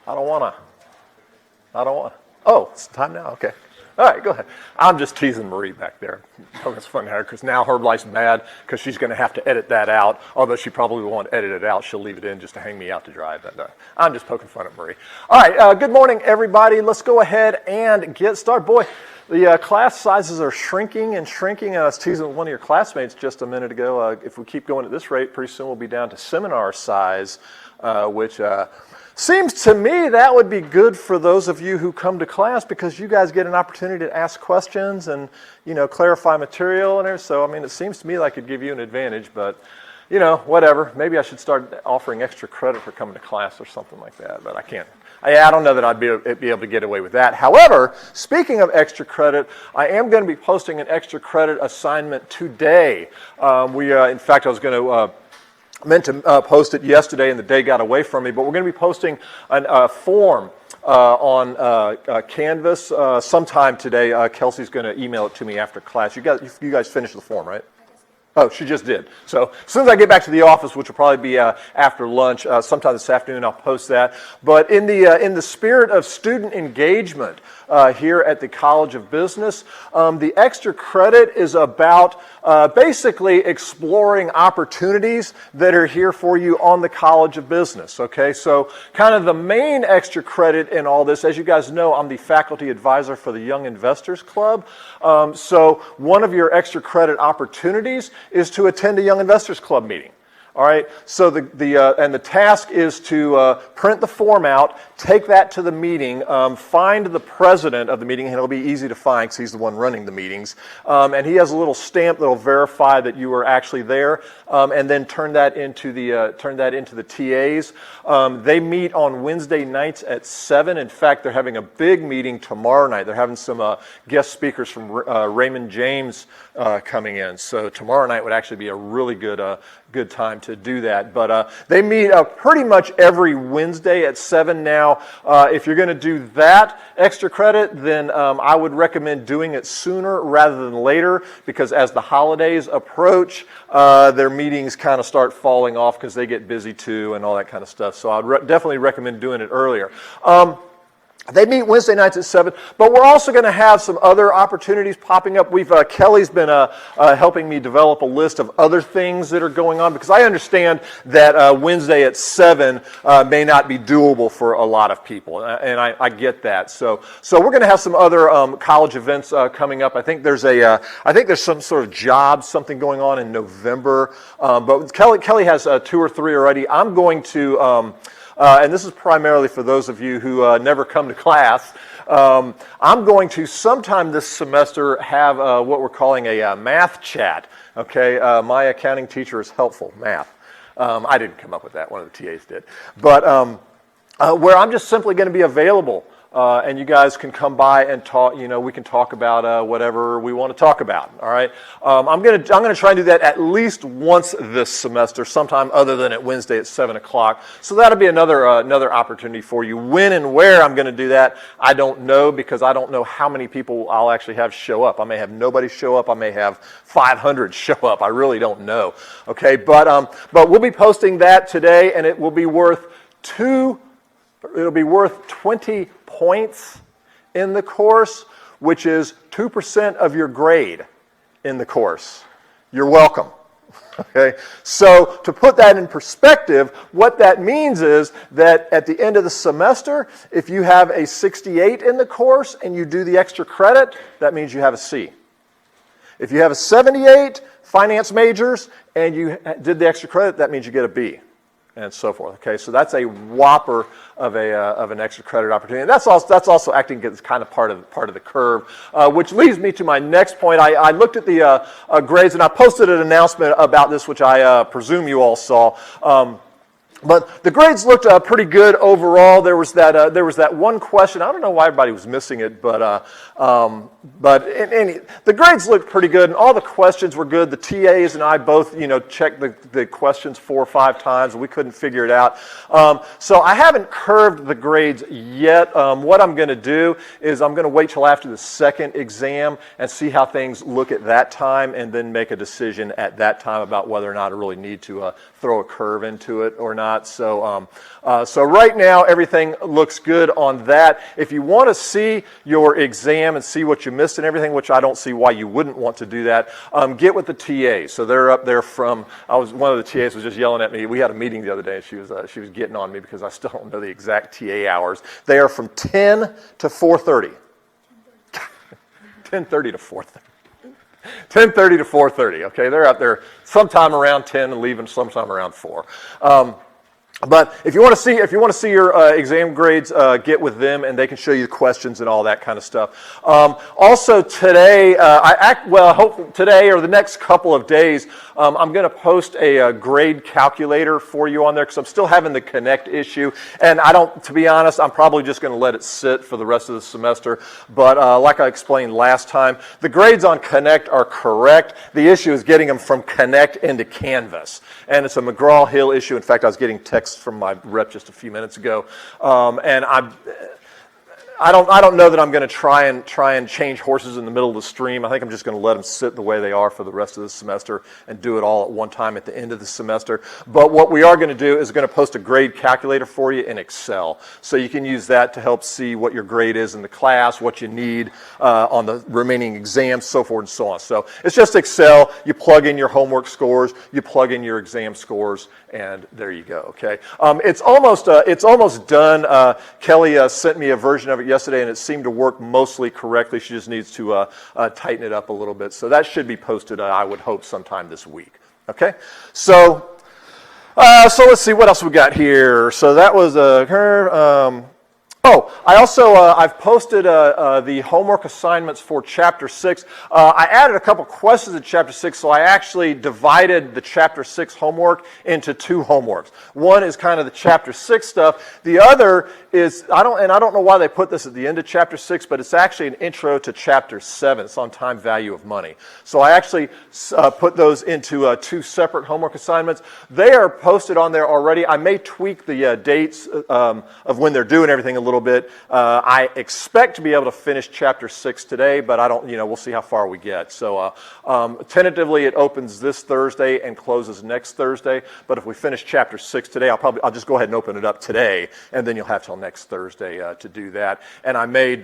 I don't want to. Oh, it's time now? Okay. All right, go ahead. I'm just teasing Marie back there. It's funny because now her life's bad because she's going to have to edit that out. Although she probably won't edit it out. She'll leave it in just to hang me out to dry. But I'm just poking fun at Marie. All right, good morning, everybody. Let's go ahead and get started. Boy, the class sizes are shrinking and shrinking. I was teasing one of your classmates just a minute ago. If we keep going at this rate, pretty soon we'll be down to seminar size, which seems to me that would be good for those of you who come to class because you guys get an opportunity to ask questions and, clarify material and everything. So, I mean, it seems to me like it'd give you an advantage, but, whatever. Maybe I should start offering extra credit for coming to class or something like that, but I can't. I don't know that I'd be able to get away with that. However, speaking of extra credit, I am going to be posting an extra credit assignment today. In fact, I was going to meant to post it yesterday and the day got away from me, but we're going to be posting a form on Canvas sometime today. Kelsey's going to email it to me after class. You guys finished the form, right? Oh, she just did. So as soon as I get back to the office, which will probably be after lunch, sometime this afternoon, I'll post that. But in the spirit of student engagement here at the College of Business, the extra credit is about basically exploring opportunities that are here for you on the College of Business. Okay, so kind of the main extra credit in all this, as you guys know, I'm the faculty advisor for the Young Investors Club. So one of your extra credit opportunities is to attend a Young Investors Club meeting. All right, so the task is to print the form out, take that to the meeting, find the president of the meeting, and it'll be easy to find because he's the one running the meetings. And he has a little stamp that'll verify that you were actually there, and then turn that into the TAs. They meet on Wednesday nights at 7. In fact, they're having a big meeting tomorrow night. They're having some guest speakers from Raymond James coming in. So tomorrow night would actually be a really good time to do that. But they meet pretty much every Wednesday at 7 now. If you're going to do that extra credit, then I would recommend doing it sooner rather than later because as the holidays approach, their meetings kind of start falling off because they get busy too and all that kind of stuff. So I'd definitely recommend doing it earlier. They meet Wednesday nights at 7, but we're also going to have some other opportunities popping up. Kelly's been helping me develop a list of other things that are going on because I understand that Wednesday at 7 may not be doable for a lot of people, and I get that. So we're going to have some other college events coming up. I think there's some sort of job, something going on in November, but Kelly has 2 or 3 already. I'm going to. And this is primarily for those of you who never come to class. I'm going to sometime this semester have what we're calling a math chat. Okay, my accounting teacher is helpful, math. I didn't come up with that, one of the TAs did. But where I'm just simply going to be available. And you guys can come by and talk. We can talk about whatever we want to talk about. All right. I'm gonna try and do that at least once this semester, sometime other than at Wednesday at 7 o'clock. So that'll be another opportunity for you. When and where I'm going to do that, I don't know because I don't know how many people I'll actually have show up. I may have nobody show up. I may have 500 show up. I really don't know. Okay. But we'll be posting that today, and it will be worth 20 points in the course, which is 2% of your grade in the course. You're welcome. Okay, so to put that in perspective, what that means is that at the end of the semester, if you have a 68 in the course and you do the extra credit, that means you have a C. If you have a 78, finance majors, and you did the extra credit, that means you get a B. And so forth. Okay, so that's a whopper of an extra credit opportunity. And that's also acting as kind of part of the curve, which leads me to my next point. I looked at the grades and I posted an announcement about this, which I presume you all saw. But the grades looked pretty good overall. There was that one question. I don't know why everybody was missing it, but the grades looked pretty good, and all the questions were good. The TAs and I both, checked the questions 4 or 5 times, and we couldn't figure it out. So I haven't curved the grades yet. What I'm going to do is I'm going to wait till after the second exam and see how things look at that time, and then make a decision at that time about whether or not I really need to throw a curve into it or not. not. So, so right now everything looks good on that. If you want to see your exam and see what you missed and everything, which I don't see why you wouldn't want to do that, get with the TAs. So they're up there from. One of the TAs was just yelling at me. We had a meeting the other day, and she was getting on me because I still don't know the exact TA hours. They are from 10 to 4:30. 10:30 to 4:30. 10:30 to 4:30. Okay, they're out there sometime around 10 and leaving sometime around 4. But if you want to see your exam grades, get with them, and they can show you the questions and all that kind of stuff. Also today, hope today or the next couple of days, I'm going to post a grade calculator for you on there because I'm still having the Connect issue, and to be honest, I'm probably just going to let it sit for the rest of the semester. But like I explained last time, the grades on Connect are correct. The issue is getting them from Connect into Canvas, and it's a McGraw-Hill issue. In fact, I was getting text from my rep just a few minutes ago, and I don't know that I'm going to try and change horses in the middle of the stream. I think I'm just going to let them sit the way they are for the rest of the semester and do it all at one time at the end of the semester. But what we are going to do is going to post a grade calculator for you in Excel, so you can use that to help see what your grade is in the class, what you need on the remaining exams, so forth and so on. So it's just Excel. You plug in your homework scores, you plug in your exam scores, and there you go. Okay, it's almost done. Kelly sent me a version of it yesterday, and it seemed to work mostly correctly. She just needs to tighten it up a little bit. So that should be posted, I would hope, sometime this week. Okay, so let's see what else we got here. So that was her. I also, I've posted the homework assignments for Chapter 6. I added a couple questions in Chapter 6, so I actually divided the Chapter 6 homework into two homeworks. One is kind of the Chapter 6 stuff. The other is, I don't know why they put this at the end of Chapter 6, but it's actually an intro to Chapter 7. It's on time value of money. So I actually put those into two separate homework assignments. They are posted on there already. I may tweak the dates of when they're doing everything a little bit. I expect to be able to finish Chapter 6 today, but I don't, we'll see how far we get. So tentatively it opens this Thursday and closes next Thursday, but if we finish Chapter 6 today, I'll just go ahead and open it up today, and then you'll have till next Thursday to do that. And I may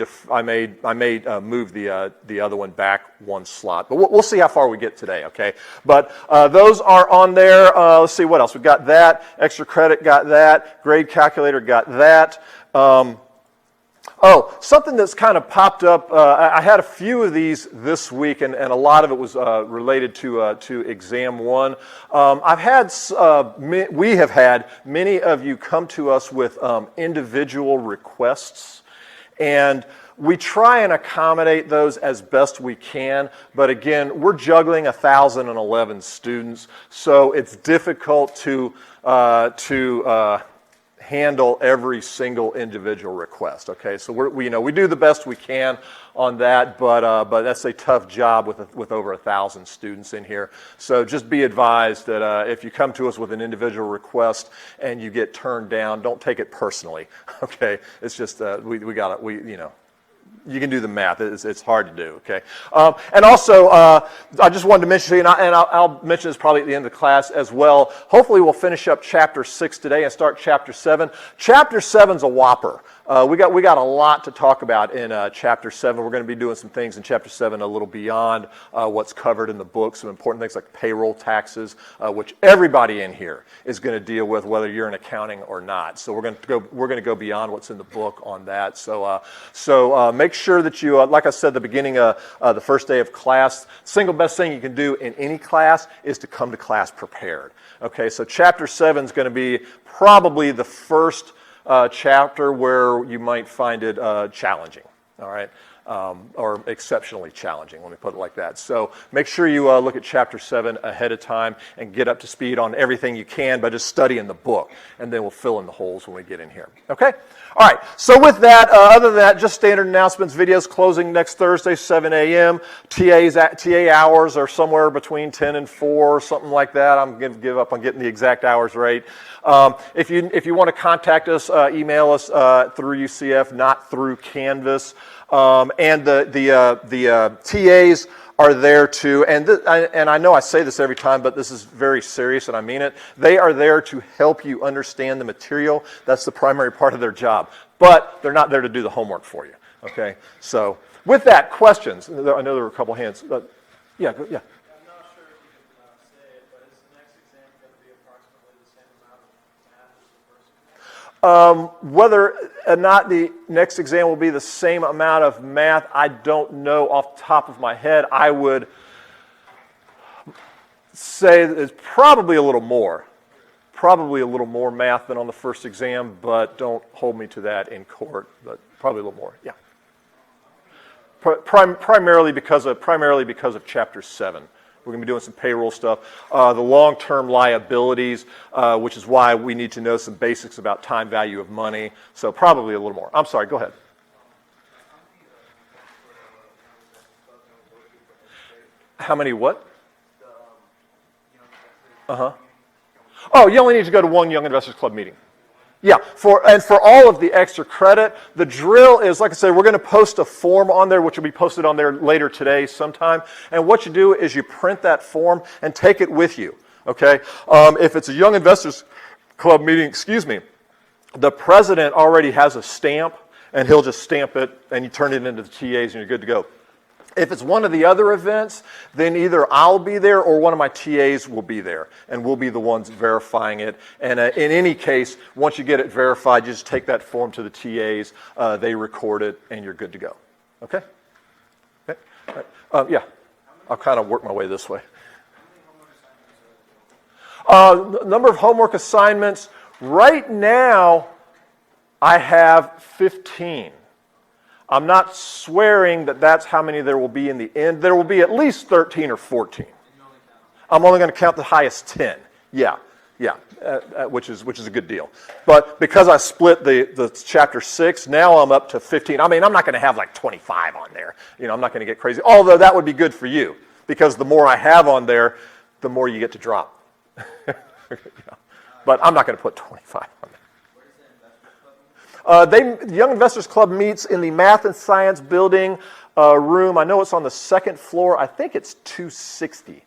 move the other one back one slot, but we'll see how far we get today, okay? But those are on there. Let's see what else. We've got that. Extra credit got that. Grade calculator got that. Something that's kind of popped up. I had a few of these this week, and a lot of it was related to Exam 1. We have had many of you come to us with individual requests, and we try and accommodate those as best we can, but again, we're juggling 1,011 students, so it's difficult to handle every single individual request. Okay, so we do the best we can on that, but that's a tough job with over 1,000 students in here. So just be advised that if you come to us with an individual request and you get turned down, don't take it personally. Okay, it's just you can do the math. It's hard to do, okay? And also, I just wanted to mention to you, and I'll mention this probably at the end of the class as well. Hopefully we'll finish up Chapter 6 today and start Chapter 7. Chapter 7's a whopper. We got a lot to talk about in Chapter 7. We're going to be doing some things in Chapter 7 a little beyond what's covered in the book, some important things like payroll taxes, which everybody in here is going to deal with, whether you're in accounting or not. So we're going to go beyond what's in the book on that. So make sure that you, like I said at the beginning of the first day of class, single best thing you can do in any class is to come to class prepared. Okay, so Chapter 7 is going to be probably the first chapter where you might find it challenging, all right, or exceptionally challenging, let me put it like that. So make sure you look at Chapter 7 ahead of time and get up to speed on everything you can by just studying the book, and then we'll fill in the holes when we get in here, okay? All right, so with that, other than that, just standard announcements, videos closing next Thursday, 7 a.m. TA hours are somewhere between 10 and 4, something like that. I'm going to give up on getting the exact hours right. If you want to contact us, email us through UCF, not through Canvas. And the TAs are there to, and I know I say this every time, but this is very serious and I mean it. They are there to help you understand the material. That's the primary part of their job. But they're not there to do the homework for you. Okay? So with that, questions? I know there were a couple hands. Yeah. I'm not sure if you can say it, but is the next exam going to be approximately the same amount of math as the first exam? Whether or not the next exam will be the same amount of math, I don't know off the top of my head. I would say that it's probably a little more. Probably a little more math than on the first exam, but don't hold me to that in court. But probably a little more, yeah. Primarily because of Chapter 7. We're going to be doing some payroll stuff. The long-term liabilities, which is why we need to know some basics about time value of money. So probably a little more. I'm sorry, go ahead. How many what? Oh, you only need to go to one Young Investors Club meeting. Yeah, for all of the extra credit, the drill is, like I said, we're going to post a form on there, which will be posted on there later today sometime. And what you do is you print that form and take it with you, okay? If it's a Young Investors Club meeting, the president already has a stamp, and he'll just stamp it, and you turn it into the TAs, and you're good to go. If it's one of the other events, then either I'll be there or one of my TAs will be there, and we'll be the ones verifying it. And in any case, once you get it verified, you just take that form to the TAs, they record it, and you're good to go. Okay? Okay? All right. Yeah, I'll kind of work my way this way. Number of homework assignments, right now, I have 15. I'm not swearing that that's how many there will be in the end. There will be at least 13 or 14. I'm only going to count the highest 10. Yeah, which is a good deal. But because I split the chapter 6, now I'm up to 15. I mean, I'm not going to have like 25 on there. You know, I'm not going to get crazy. Although that would be good for you, because the more I have on there, the more you get to drop. But I'm not going to put 25 on there. The Young Investors Club meets in the Math and Science Building room. I know it's on the second floor. I think it's 260.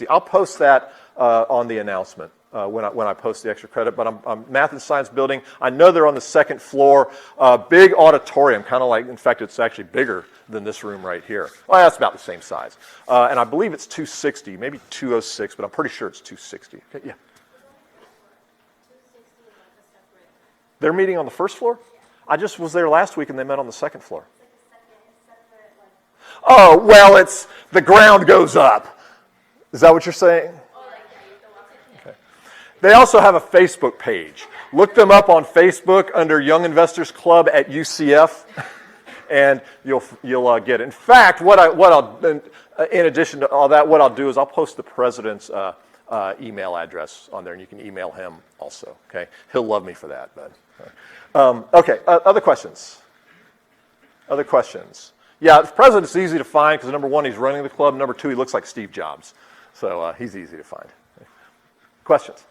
I'll post that on the announcement when I post the extra credit. But I'm Math and Science Building. I know they're on the second floor. Big auditorium, kind of like, in fact, it's actually bigger than this room right here. Well, that's about the same size. And I believe it's 260, maybe 206, but I'm pretty sure it's 260. Okay, yeah. They're meeting on the first floor? I just was there last week and they met on the second floor. Oh, well, it's the ground goes up. Is that what you're saying? Okay. They also have a Facebook page. Look them up on Facebook under Young Investors Club at UCF, and you'll get it. In fact, in addition to all that, what I'll do is I'll post the president's email address on there, and you can email him also. Okay, he'll love me for that. But okay, other questions? Other questions? Yeah, the president's easy to find because number one, he's running the club. Number two, he looks like Steve Jobs, so he's easy to find. Questions?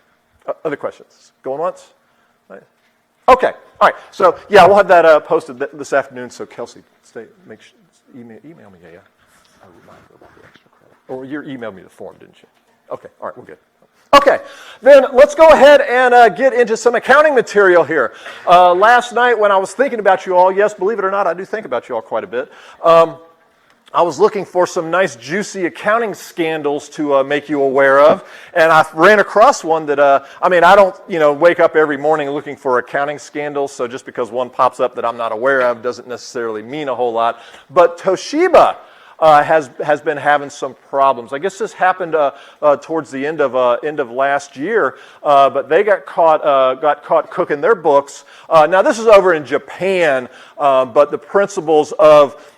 Other questions? Going once? Okay, all right. So yeah, we'll have that posted this afternoon. So Kelsey, email me. Yeah. I'll remind you about the extra credit. Or you emailed me the form, didn't you? Okay, all right, we're good. Okay, then let's go ahead and get into some accounting material here. Last night when I was thinking about you all, yes, believe it or not, I do think about you all quite a bit. I was looking for some nice juicy accounting scandals to make you aware of, and I ran across one that, I don't, wake up every morning looking for accounting scandals, so just because one pops up that I'm not aware of doesn't necessarily mean a whole lot. But Toshiba has been having some problems. I guess this happened towards the end of last year, but they got caught cooking their books. Now this is over in Japan, but the principles of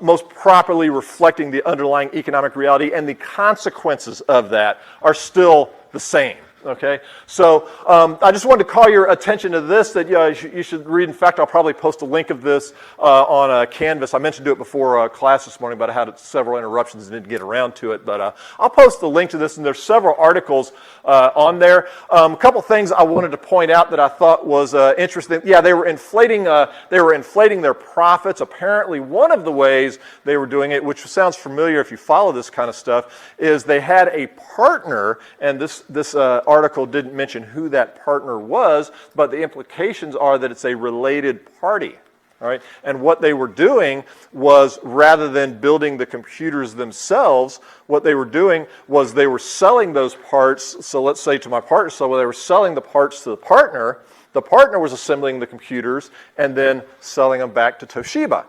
most properly reflecting the underlying economic reality and the consequences of that are still the same. Okay, so I just wanted to call your attention to this, that you should read. In fact, I'll probably post a link of this on Canvas. I mentioned to it before class this morning, but I had several interruptions and didn't get around to it. But I'll post the link to this, and there's several articles on there. A couple things I wanted to point out that I thought was interesting. Yeah, they were inflating their profits. Apparently, one of the ways they were doing it, which sounds familiar if you follow this kind of stuff, is they had a partner, and this article didn't mention who that partner was, but the implications are that it's a related party. All right? And what they were doing was, rather than building the computers themselves, what they were doing was they were selling those parts. So let's say to my partner, so they were selling the parts to the partner was assembling the computers and then selling them back to Toshiba.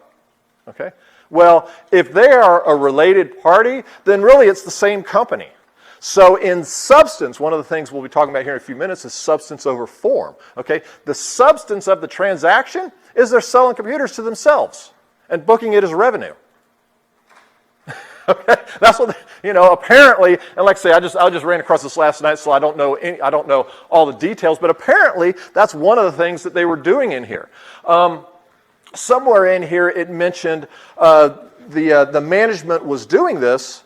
Okay? Well, if they are a related party, then really it's the same company. So in substance, one of the things we'll be talking about here in a few minutes is substance over form. Okay? The substance of the transaction is they're selling computers to themselves and booking it as revenue. Okay? That's what apparently, and like I say, I just ran across this last night, so I don't know all the details, but apparently that's one of the things that they were doing in here. Somewhere in here it mentioned the management was doing this.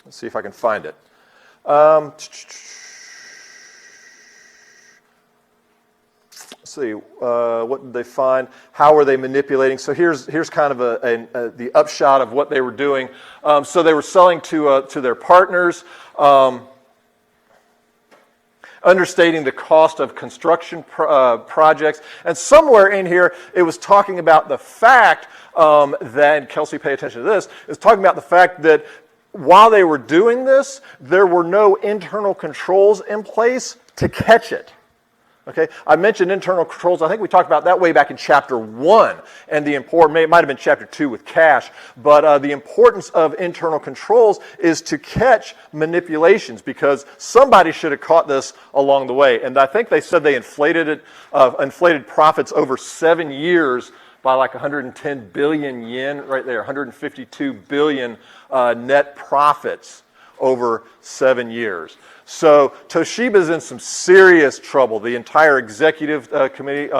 Let's see if I can find it. Let's see, what did they find? How were they manipulating? So here's kind of the upshot of what they were doing. So they were selling to their partners, understating the cost of construction projects. And somewhere in here, it was talking about the fact that, Kelsey, pay attention to this, it's talking about the fact that while they were doing this, there were no internal controls in place to catch it. Okay, I mentioned internal controls. I think we talked about that way back in chapter 1, and it might have been chapter 2 with cash, but the importance of internal controls is to catch manipulations, because somebody should have caught this along the way. And I think they said they inflated profits over 7 years by like 110 billion yen, right there, 152 billion net profits over 7 years. So Toshiba's in some serious trouble. The entire executive committee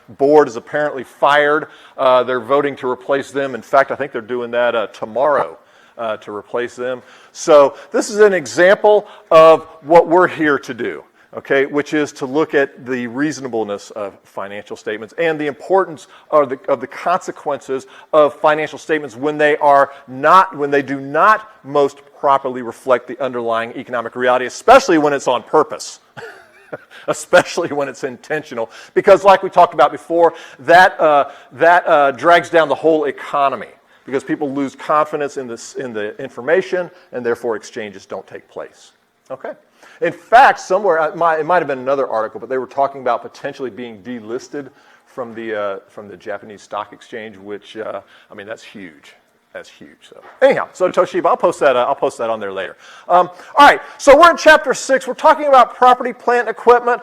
board is apparently fired. They're voting to replace them. In fact, I think they're doing that tomorrow to replace them. So this is an example of what we're here to do. Okay, which is to look at the reasonableness of financial statements and the importance of the consequences of financial statements when they do not most properly reflect the underlying economic reality, especially when it's on purpose. Especially when it's intentional, because like we talked about before, that drags down the whole economy, because people lose confidence in the information, and therefore exchanges don't take place. Okay. In fact, somewhere, it might have been another article, but they were talking about potentially being delisted from the Japanese stock exchange, which that's huge. That's huge. So anyhow, so Toshiba, I'll post that on there later. All right, so we're in chapter 6. We're talking about property, plant, and equipment.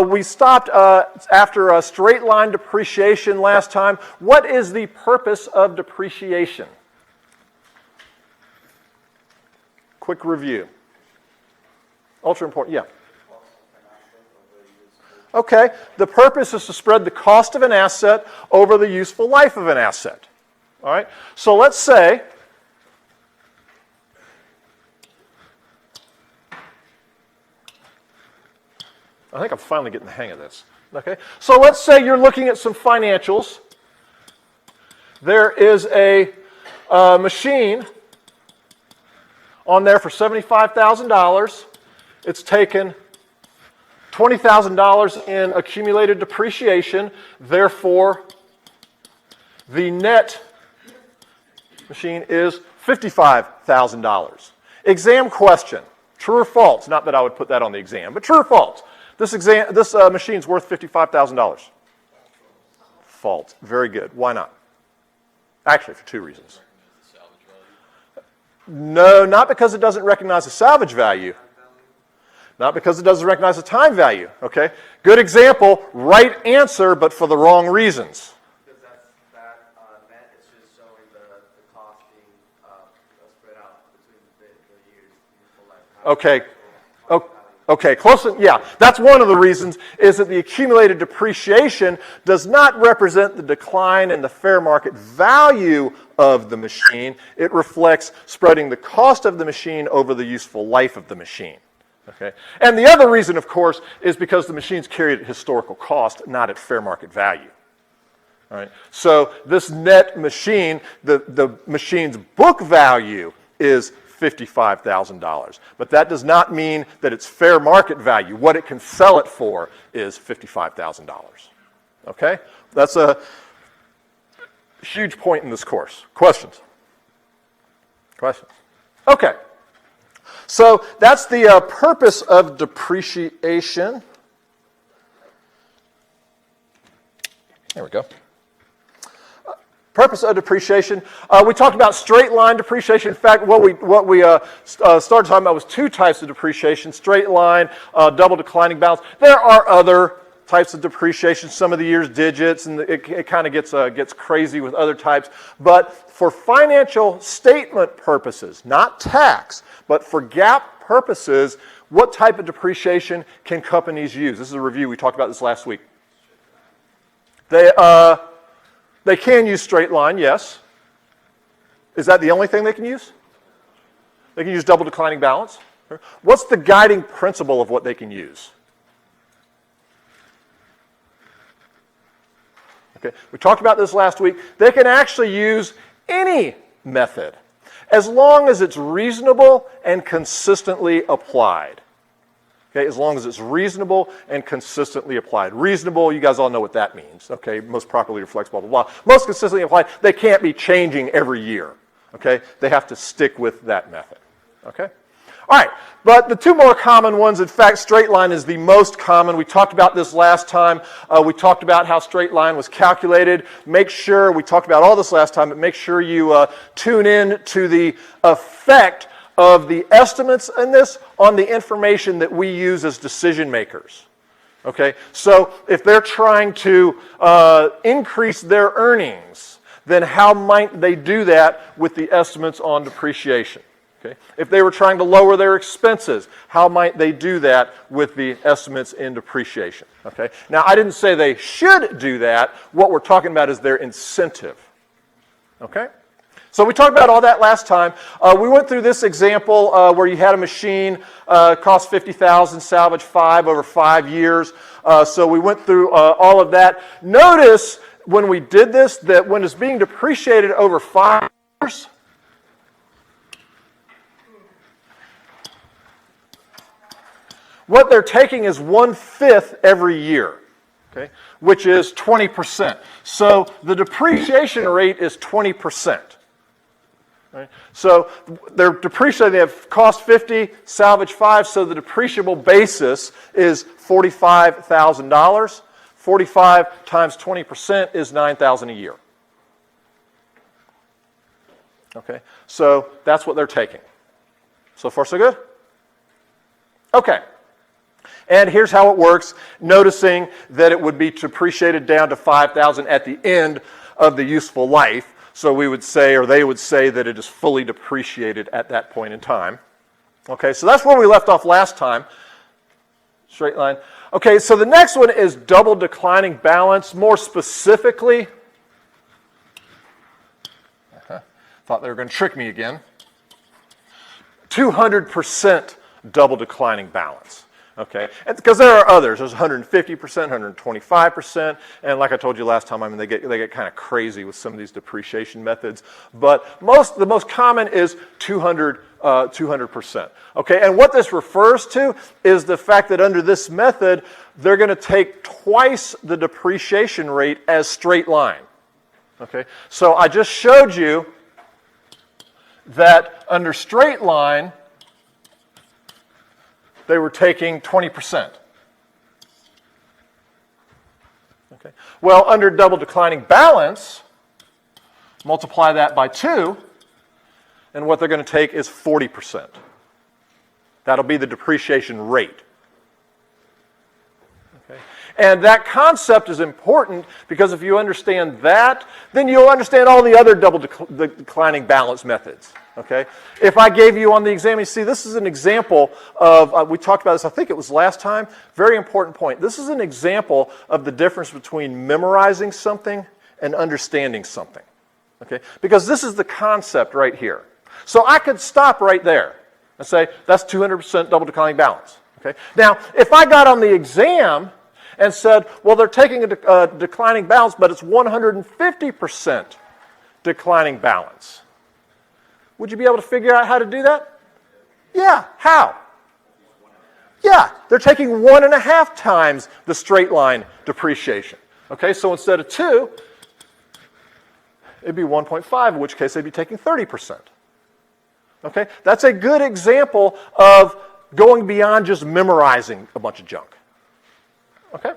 We stopped after straight line depreciation last time. What is the purpose of depreciation? Quick review. Ultra important, yeah. Okay, the purpose is to spread the cost of an asset over the useful life of an asset. All right, so let's say I think I'm finally getting the hang of this. Okay, so let's say you're looking at some financials. There is a machine on there for $75,000. It's taken $20,000 in accumulated depreciation. Therefore, the net machine is $55,000. Exam question, true or false? Not that I would put that on the exam, but true or false? This machine's worth $55,000. False. Very good. Why not? Actually, for 2 reasons. No, not because it doesn't recognize the salvage value. Not because it doesn't recognize the time value, okay? Good example, right answer, but for the wrong reasons. Because that net is just showing the cost being spread out between the years. Okay. Okay, close. Yeah, that's one of the reasons is that the accumulated depreciation does not represent the decline in the fair market value of the machine. It reflects spreading the cost of the machine over the useful life of the machine. Okay, and the other reason, of course, is because the machine's carried at historical cost, not at fair market value. All right, so this net machine, the machine's book value is $55,000. But that does not mean that its fair market value, what it can sell it for, is $55,000. Okay? That's a huge point in this course. Questions? Questions? Okay. So that's the purpose of depreciation. There we go. Purpose of depreciation. We talked about straight line depreciation. In fact, what we started talking about was two types of depreciation: straight line, double declining balance. There are other types of depreciation. Some of the years digits, and it kind of gets crazy with other types. But for financial statement purposes, not tax, but for GAAP purposes, what type of depreciation can companies use? This is a review. We talked about this last week. They can use straight line, yes. Is that the only thing they can use? They can use double declining balance. What's the guiding principle of what they can use? Okay, we talked about this last week. They can actually use any method as long as it's reasonable and consistently applied. Okay, as long as it's reasonable and consistently applied. Reasonable, you guys all know what that means. Okay, most properly reflects blah, blah, blah. Most consistently applied, they can't be changing every year. Okay, they have to stick with that method. Okay? All right, but the two more common ones, in fact, straight line is the most common. We talked about this last time. We talked about how straight line was calculated. Make sure, we talked about all this last time, but make sure you tune in to the effect of the estimates in this on the information that we use as decision makers. Okay, so if they're trying to increase their earnings, then how might they do that with the estimates on depreciation? Okay, if they were trying to lower their expenses, how might they do that with the estimates in depreciation? Okay, now I didn't say they should do that. What we're talking about is their incentive. Okay? So we talked about all that last time. We went through this example where you had a machine, cost $50,000, salvage 5 over 5 years. So we went through all of that. Notice when we did this that when it's being depreciated over 5 years, what they're taking is 1/5 every year, okay, which is 20%. So the depreciation rate is 20%. Right? So they're depreciating, they have cost 50, salvage 5, so the depreciable basis is $45,000. 45 times 20% is $9,000 a year. Okay, so that's what they're taking. So far, so good? Okay. And here's how it works, noticing that it would be depreciated down to $5,000 at the end of the useful life. So we would say, or they would say, that it is fully depreciated at that point in time. Okay, so that's where we left off last time. Straight line. Okay, so the next one is double declining balance. More specifically, thought they were going to trick me again. 200% double declining balance. Okay, because there are others. There's 150%, 125%, and like I told you last time, I mean they get kind of crazy with some of these depreciation methods. But the most common is 200%. Okay, and what this refers to is the fact that under this method, they're going to take twice the depreciation rate as straight line. Okay, so I just showed you that under straight line, they were taking 20%. Okay. Well, under double declining balance, multiply that by 2, and what they're going to take is 40%. That'll be the depreciation rate. Okay. And that concept is important because if you understand that, then you'll understand all the other double declining balance methods. Okay? If I gave you on the exam, you see this is an example of, we talked about this, I think it was last time, very important point. This is an example of the difference between memorizing something and understanding something. Okay? Because this is the concept right here. So I could stop right there and say, that's 200% double declining balance. Okay? Now, if I got on the exam and said, well, they're taking a declining balance, but it's 150% declining balance. Would you be able to figure out how to do that? Yeah, how? Yeah, they're taking 1.5 times the straight line depreciation. Okay, so instead of 2, it'd be 1.5, in which case they'd be taking 30%. Okay, that's a good example of going beyond just memorizing a bunch of junk. Okay?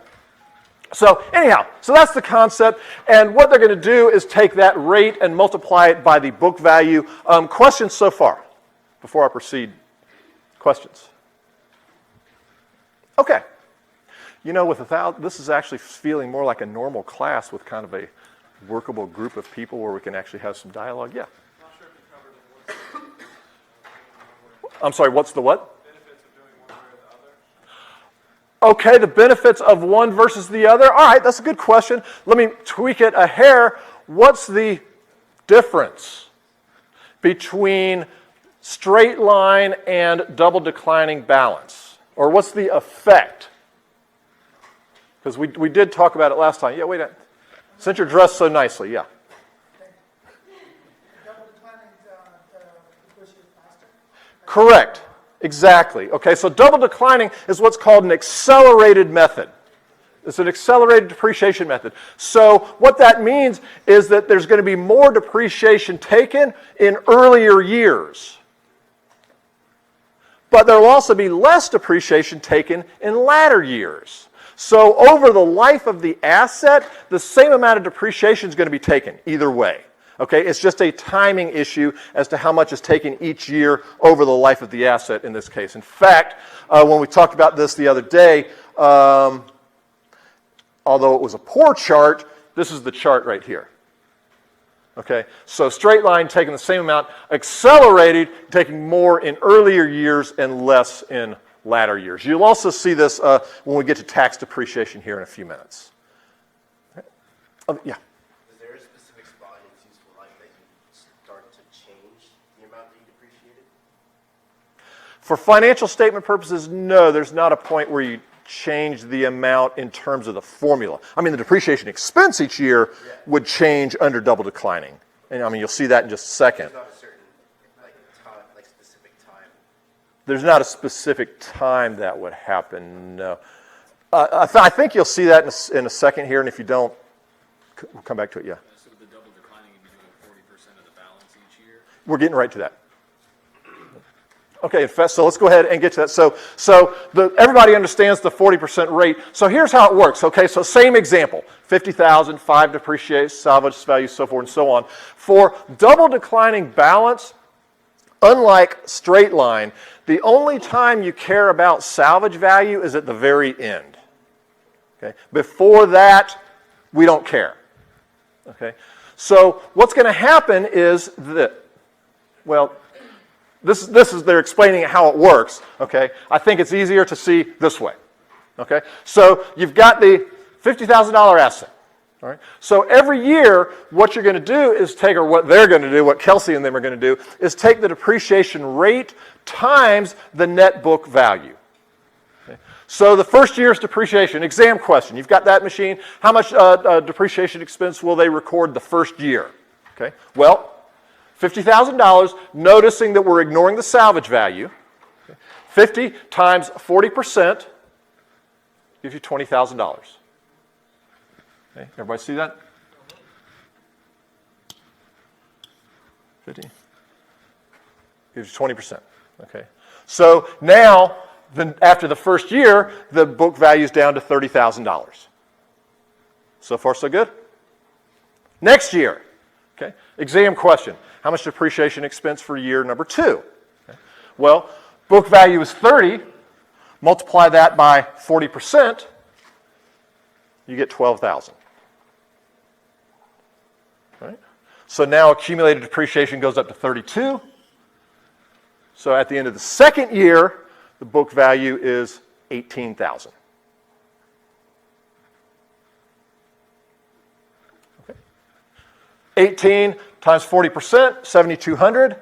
So anyhow, so that's the concept, and what they're going to do is take that rate and multiply it by the book value. Questions so far, before I proceed? Questions? Okay. You know, this is actually feeling more like a normal class with kind of a workable group of people where we can actually have some dialogue. Yeah. Not sure if you covered it. I'm sorry, what's the what? Benefits of doing one way or the other. Okay, the benefits of one versus the other. All right, that's a good question. Let me tweak it a hair. What's the difference between straight line and double declining balance? Or what's the effect? Because we did talk about it last time. Yeah, wait. Since you're dressed so nicely, yeah. Double declining depreciate faster. Correct. Exactly. Okay, so double declining is what's called an accelerated method. It's an accelerated depreciation method. So what that means is that there's going to be more depreciation taken in earlier years. But there will also be less depreciation taken in latter years. So over the life of the asset, the same amount of depreciation is going to be taken either way. Okay, it's just a timing issue as to how much is taken each year over the life of the asset in this case. In fact, when we talked about this the other day, although it was a poor chart, this is the chart right here. Okay, so straight line taking the same amount, accelerated, taking more in earlier years and less in latter years. You'll also see this when we get to tax depreciation here in a few minutes. Okay. Yeah. Is there a specific spot in its useful life that you start to change the amount that you depreciated? For financial statement purposes, no, there's not a point where you change the amount in terms of the formula. I mean, the depreciation expense each year would change under double declining. And I mean, you'll see that in just a second. There's not a certain specific time. There's not a specific time that would happen, no. I think you'll see that in a second here, and if you don't, we'll come back to it, yeah. So with the double declining, you'd be doing 40% of the balance each year? We're getting right to that. Okay, so let's go ahead and get to that. So everybody understands the 40% rate. So here's how it works. Okay, so same example. 50,000, 5 depreciate, salvage value, so forth and so on. For double declining balance, unlike straight line, the only time you care about salvage value is at the very end. Okay, before that, we don't care. Okay, so what's going to happen is that, well, this is they're explaining how it works. Okay, I think it's easier to see this way. Okay, so you've got the $50,000 asset. All right. So every year, what you're going to do is take, or what they're going to do, what Kelsey and them are going to do, is take the depreciation rate times the net book value. Okay. So the first year's depreciation, exam question. You've got that machine. How much depreciation expense will they record the first year? Okay. Well, $50,000, noticing that we're ignoring the salvage value. Okay. 50 times 40% gives you $20,000. Okay, everybody see that? 50 gives you 20%. Okay, so now, after the first year, the book value is down to $30,000. So far, so good. Next year, okay, exam question: how much depreciation expense for year number 2? Okay. Well, book value is 30. Multiply that by 40%. you get 12,000. Right? So now accumulated depreciation goes up to 32. So at the end of the second year, the book value is 18,000. Okay. 18 times 40%, 7,200.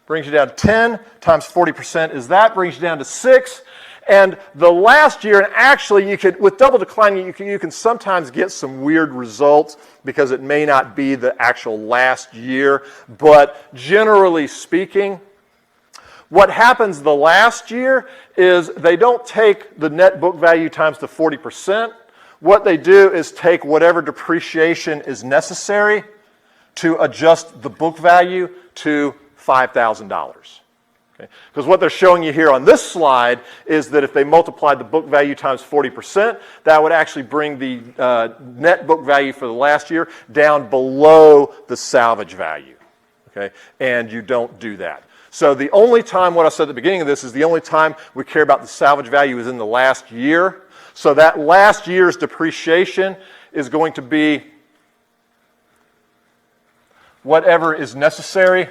Brings you down to 10 times 40% is that, brings you down to 6. And the last year, and actually you could, with double declining, you can sometimes get some weird results because it may not be the actual last year. But generally speaking, what happens the last year is they don't take the net book value times the 40%. What they do is take whatever depreciation is necessary to adjust the book value to $5,000. Okay? Because what they're showing you here on this slide is that if they multiplied the book value times 40%, that would actually bring the net book value for the last year down below the salvage value. Okay? And you don't do that. So the only time, what I said at the beginning of this, is the only time we care about the salvage value is in the last year. So that last year's depreciation is going to be whatever is necessary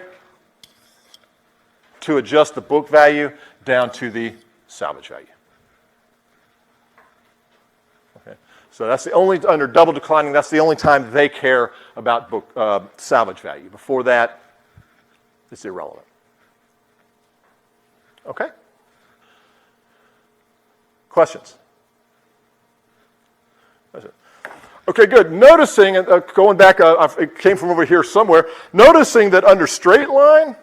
to adjust the book value down to the salvage value. Okay. So that's the only, under double declining, that's the only time they care about book salvage value. Before that, it's irrelevant. Okay? Questions? Okay, good. Noticing, going back, it came from over here somewhere, noticing that under straight line,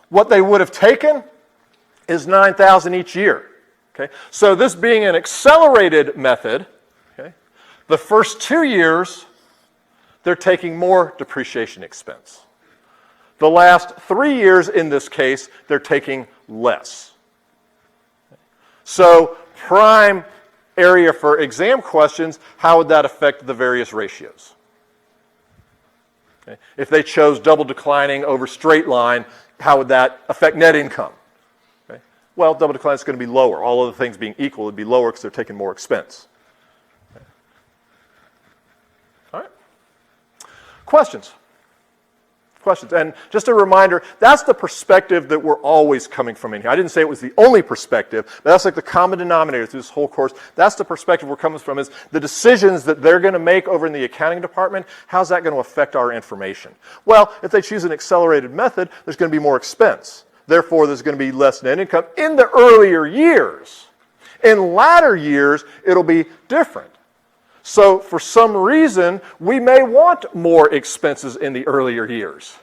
what they would have taken is 9,000 each year. Okay? So this being an accelerated method, okay, the first 2 years, they're taking more depreciation expense. The last 3 years, in this case, they're taking less. So prime area for exam questions, how would that affect the various ratios? Okay. If they chose double declining over straight line, how would that affect net income? Okay. Well, double declining is going to be lower. All other things being equal, it would be lower because they're taking more expense. Okay. All right. Questions? Questions. And just a reminder, that's the perspective that we're always coming from in here. I didn't say it was the only perspective, but that's like the common denominator through this whole course. That's the perspective we're coming from, is the decisions that they're going to make over in the accounting department, how's that going to affect our information? Well, if they choose an accelerated method, there's going to be more expense. Therefore, there's going to be less net income in the earlier years. In latter years, it'll be different. So for some reason, we may want more expenses in the earlier years.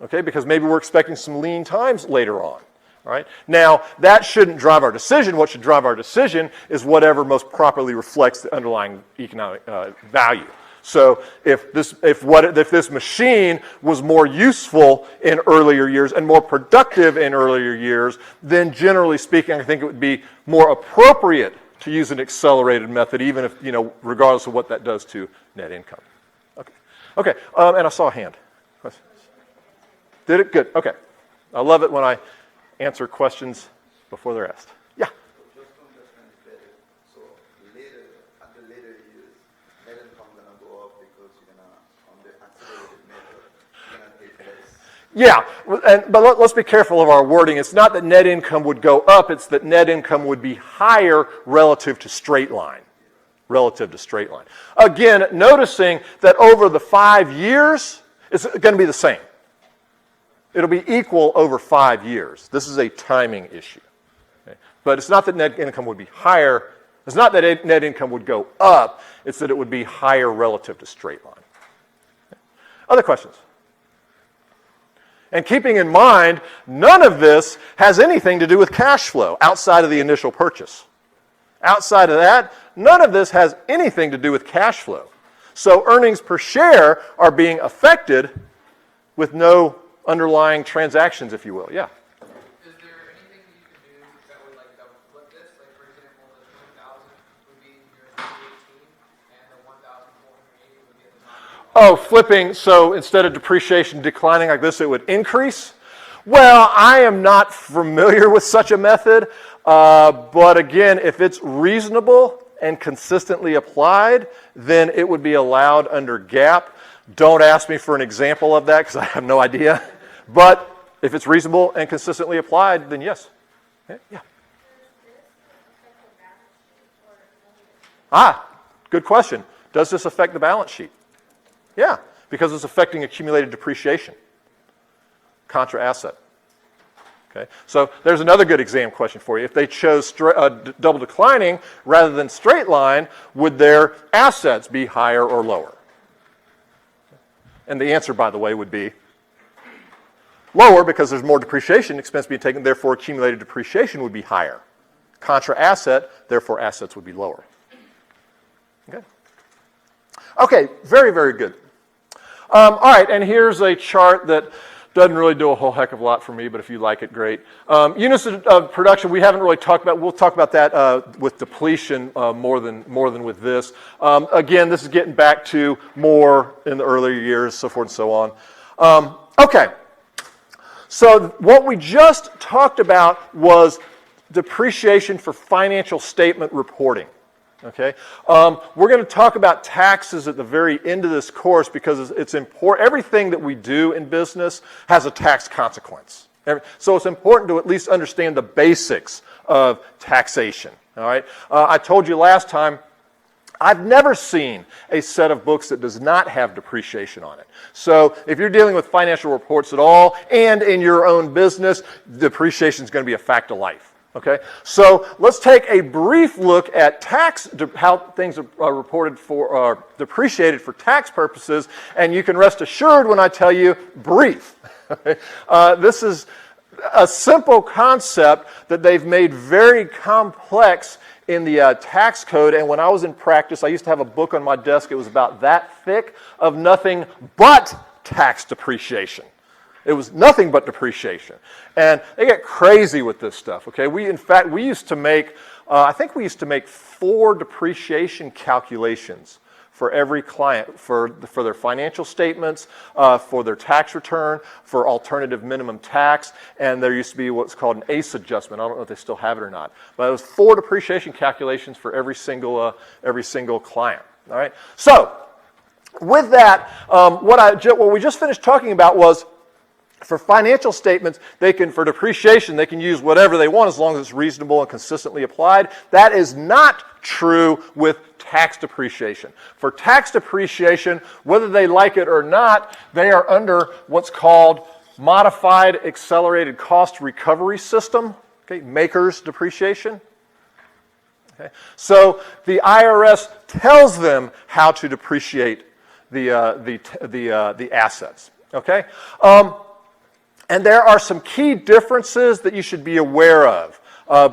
Okay, because maybe we're expecting some lean times later on. All right? Now, that shouldn't drive our decision. What should drive our decision is whatever most properly reflects the underlying economic value. So if this machine was more useful in earlier years and more productive in earlier years, then generally speaking, I think it would be more appropriate to use an accelerated method, even if, regardless of what that does to net income. Okay, and I saw a hand. Question? Did it? Good, okay. I love it when I answer questions before they're asked. Yeah? Just to understand better, so at the later years, net income gonna go up because you're gonna, on the accelerated method, you're gonna take less. Yeah, but let's be careful of our wording. It's not that net income would go up, it's that net income would be higher relative to straight line. Relative to straight line. Again, noticing that over the 5 years, it's going to be the same. It'll be equal over 5 years. This is a timing issue. Okay? But it's not that net income would be higher. It's not that net income would go up. It's that it would be higher relative to straight line. Okay? Other questions? And keeping in mind, none of this has anything to do with cash flow outside of the initial purchase. Outside of that, none of this has anything to do with cash flow. So earnings per share are being affected with no underlying transactions, if you will. Yeah? Is there anything that you can do that would that would flip this? Like, for example, the 20,000 would be in year 2018 and the 1,480 would be at the top? Oh, flipping, so instead of depreciation declining like this, it would increase? Well, I am not familiar with such a method. But again, if it's reasonable and consistently applied, then it would be allowed under GAAP. Don't ask me for an example of that because I have no idea. But if it's reasonable and consistently applied, then yes. Yeah. Good question. Does this affect the balance sheet? Yeah, because it's affecting accumulated depreciation, contra asset. Okay, so there's another good exam question for you. If they chose double declining rather than straight line, would their assets be higher or lower? And the answer, by the way, would be lower because there's more depreciation expense being taken, therefore accumulated depreciation would be higher. Contra asset, therefore assets would be lower. Okay, very, very good. All right, and here's a chart that doesn't really do a whole heck of a lot for me, but if you like it, great. Units of production, we haven't really talked about. We'll talk about that with depletion more than with this. Again, this is getting back to more in the earlier years, so forth and so on. Okay, so what we just talked about was depreciation for financial statement reporting. Okay, we're going to talk about taxes at the very end of this course because it's important. Everything that we do in business has a tax consequence. So it's important to at least understand the basics of taxation. All right, I told you last time, I've never seen a set of books that does not have depreciation on it. So if you're dealing with financial reports at all and in your own business, depreciation is going to be a fact of life. Okay, so let's take a brief look at how things are reported for, depreciated for tax purposes, and you can rest assured when I tell you brief. This is a simple concept that they've made very complex in the tax code, and when I was in practice, I used to have a book on my desk. It was about that thick of nothing but tax depreciation. It was nothing but depreciation. And they get crazy with this stuff, okay? We used to make, I think we used to make 4 depreciation calculations for every client, for their financial statements, for their tax return, for alternative minimum tax, and there used to be what's called an ACE adjustment. I don't know if they still have it or not. But it was 4 depreciation calculations for every single client, all right? So, with that, what we just finished talking about was for financial statements, for depreciation, they can use whatever they want as long as it's reasonable and consistently applied. That is not true with tax depreciation. For tax depreciation, whether they like it or not, they are under what's called Modified Accelerated Cost Recovery System, okay, MACRS depreciation. Okay. So the IRS tells them how to depreciate the assets. Okay. And there are some key differences that you should be aware of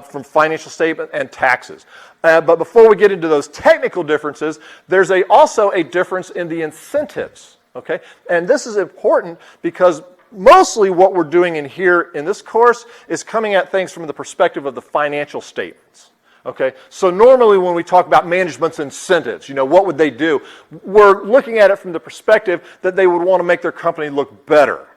from financial statement and taxes. But before we get into those technical differences, there's also a difference in the incentives. Okay? And this is important because mostly what we're doing in this course is coming at things from the perspective of the financial statements. Okay, so normally when we talk about management's incentives, what would they do? We're looking at it from the perspective that they would want to make their company look better.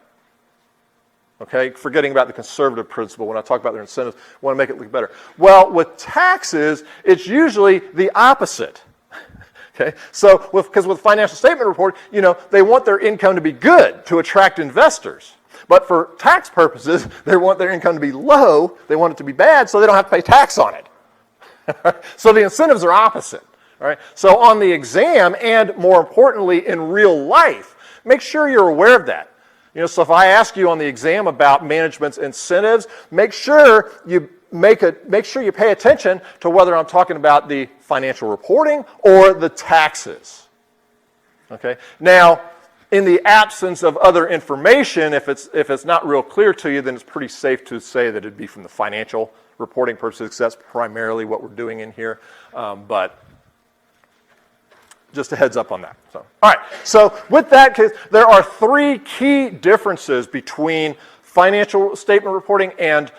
Okay, forgetting about the conservative principle when I talk about their incentives, want to make it look better. Well, with taxes, it's usually the opposite. Okay, so because with financial statement report, they want their income to be good to attract investors. But for tax purposes, they want their income to be low, they want it to be bad, so they don't have to pay tax on it. So the incentives are opposite. All right? So on the exam, and more importantly in real life, make sure you're aware of that. So if I ask you on the exam about management's incentives, make sure you pay attention to whether I'm talking about the financial reporting or the taxes. Okay? Now, in the absence of other information, if it's not real clear to you, then it's pretty safe to say that it'd be from the financial reporting purposes, because that's primarily what we're doing in here. But just a heads up on that. So, all right. So with that case, there are 3 key differences between financial statement reporting and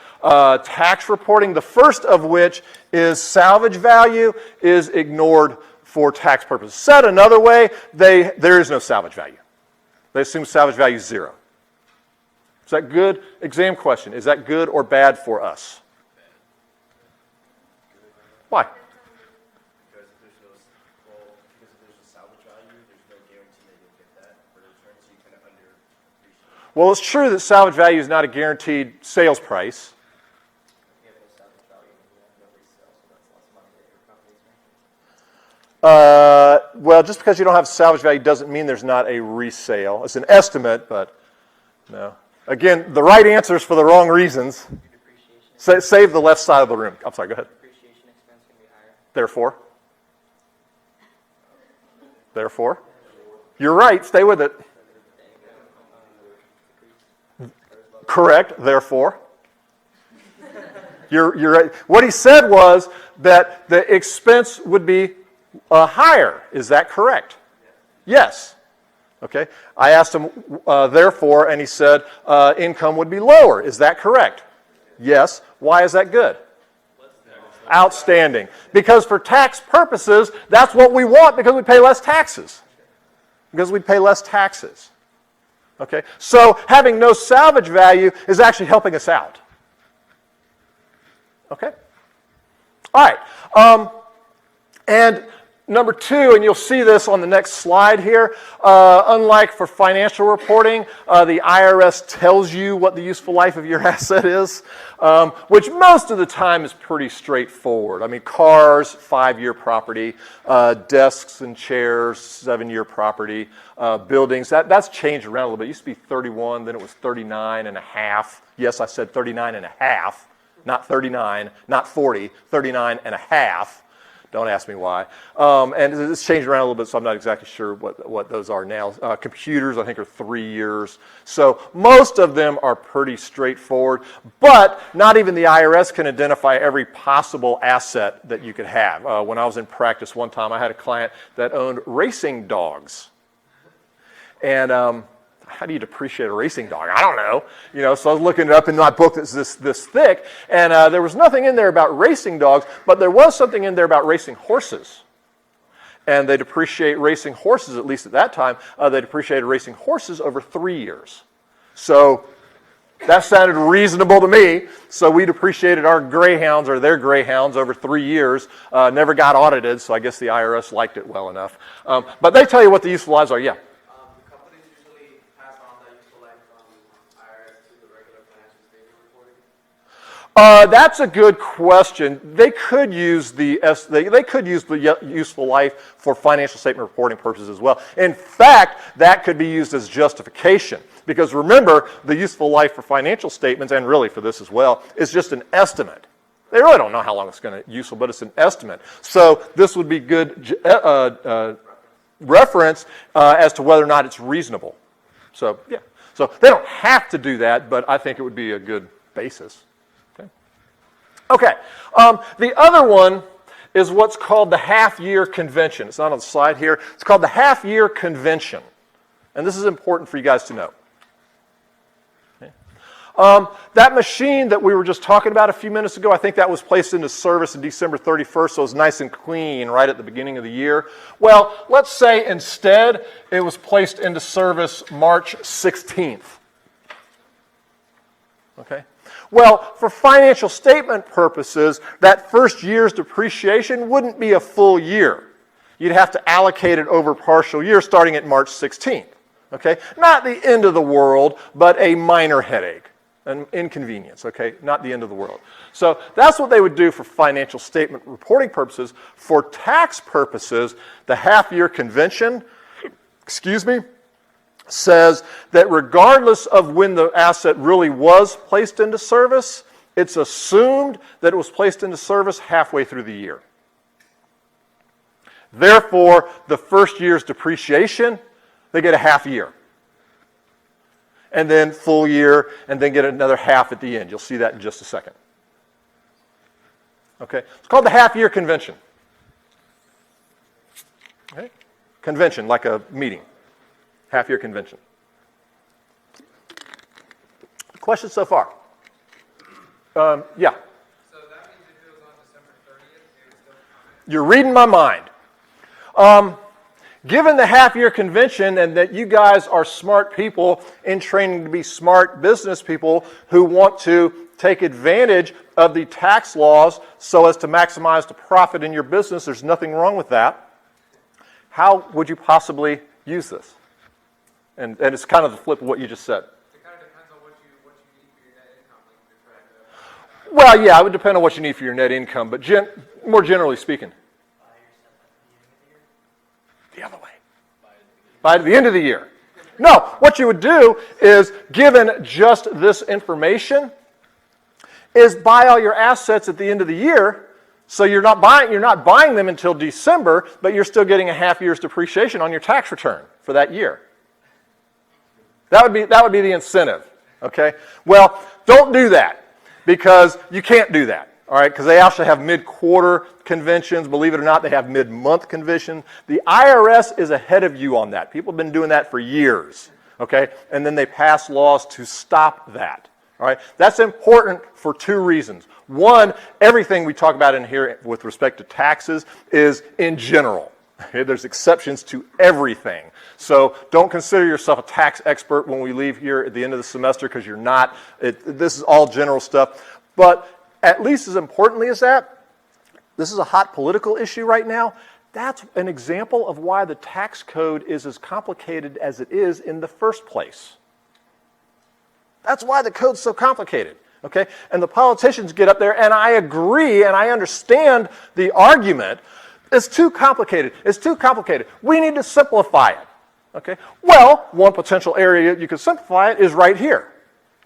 tax reporting. The first of which is salvage value is ignored for tax purposes. Said another way, there is no salvage value. They assume salvage value is 0. Is that good? Exam question. Is that good or bad for us? Why? Because if there's no, because if there's a salvage value, there's no guarantee that you'll get that for return, so you kind of under appreciate. Well, it's true that salvage value is not a guaranteed sales price. You have no salvage value, and you have no resale, so that's less money that your company's making. Well, just because you don't have salvage value doesn't mean there's not a resale. It's an estimate, but no. Again, the right answer is for the wrong reasons. Save the left side of the room. I'm sorry, go ahead. Depreciation expense can be higher. Therefore? You're right, stay with it. Correct, therefore. You're right. What he said was that the expense would be higher. Is that correct? Yes. Okay. I asked him, therefore, and he said income would be lower. Is that correct? Yes. Why is that good? Outstanding. Because for tax purposes, that's what we want because we pay less taxes. Okay? So having no salvage value is actually helping us out. Okay? All right. And number two, and you'll see this on the next slide here, unlike for financial reporting, the IRS tells you what the useful life of your asset is, which most of the time is pretty straightforward. I mean, cars, 5-year property, desks and chairs, 7-year property, buildings, that's changed around a little bit. It used to be 31, then it was 39 and a half. Yes, I said 39 and a half, not 39, not 40, 39 and a half. Don't ask me why. And it's changed around a little bit, so I'm not exactly sure what those are now. Computers, I think, are 3 years. So most of them are pretty straightforward, but not even the IRS can identify every possible asset that you could have. When I was in practice one time, I had a client that owned racing dogs. And how do you depreciate a racing dog? I don't know. So I was looking it up in my book that's this thick, and there was nothing in there about racing dogs, but there was something in there about racing horses. And they depreciate racing horses, at least at that time, they depreciated racing horses over 3 years. So that sounded reasonable to me. So we depreciated our greyhounds or their greyhounds over 3 years, never got audited, so I guess the IRS liked it well enough. But they tell you what the useful lives are, yeah. Companies usually pass on that useful life from IRS to the regular financial statement reporting. That's a good question. They could use the useful life for financial statement reporting purposes as well. In fact, that could be used as justification because remember, the useful life for financial statements and really for this as well is just an estimate. They really don't know how long it's going to be useful, but it's an estimate. So this would be good reference as to whether or not it's reasonable. So yeah, so they don't have to do that, but I think it would be a good basis. Okay, the other one is what's called the half-year convention. It's not on the slide here. It's called the half-year convention, and this is important for you guys to know. That machine that we were just talking about a few minutes ago, I think that was placed into service on December 31st, so it was nice and clean right at the beginning of the year. Well, let's say instead it was placed into service March 16th. Okay? Well, for financial statement purposes, that first year's depreciation wouldn't be a full year. You'd have to allocate it over partial years starting at March 16th. Okay? Not the end of the world, but a minor headache. An inconvenience, okay? Not the end of the world. So that's what they would do for financial statement reporting purposes. For tax purposes, the half-year convention, says that regardless of when the asset really was placed into service, it's assumed that it was placed into service halfway through the year. Therefore, the first year's depreciation, they get a half year. And then full year, and then get another half at the end. You'll see that in just a second. Okay? It's called the half-year convention. Okay? Convention, like a meeting. Half-year convention. Questions so far? Yeah. So that means if it was on December 30th, it would still come in? You're reading my mind. Given the half-year convention and that you guys are smart people in training to be smart business people who want to take advantage of the tax laws so as to maximize the profit in your business. There's nothing wrong with that. How would you possibly use this? And it's kind of the flip of what you just said. It kind of depends on what you need for your net income. Like you're trying to, Well, yeah, it would depend on what you need for your net income, but more generally speaking. The other way. By the end of the year. No, what you would do is, given just this information, is buy all your assets at the end of the year. So you're not buying them until December, but you're still getting a half year's depreciation on your tax return for that year. That would be the incentive. Okay? Well, don't do that, because you can't do that. All right? Because they actually have mid-quarter conventions. Believe it or not, they have mid-month conventions. The IRS is ahead of you on that. People have been doing that for years. Okay? And then they pass laws to stop that. All right? That's important for two reasons. One, everything we talk about in here with respect to taxes is in general. Okay? There's exceptions to everything. So don't consider yourself a tax expert when we leave here at the end of the semester, because you're not. This is all general stuff. But at least as importantly as that, this is a hot political issue right now. That's an example of why the tax code is as complicated as it is in the first place. That's why the code's so complicated. Okay? And the politicians get up there, and I agree, and I understand the argument. It's too complicated. It's too complicated. We need to simplify it. Okay? Well, one potential area you could simplify it is right here.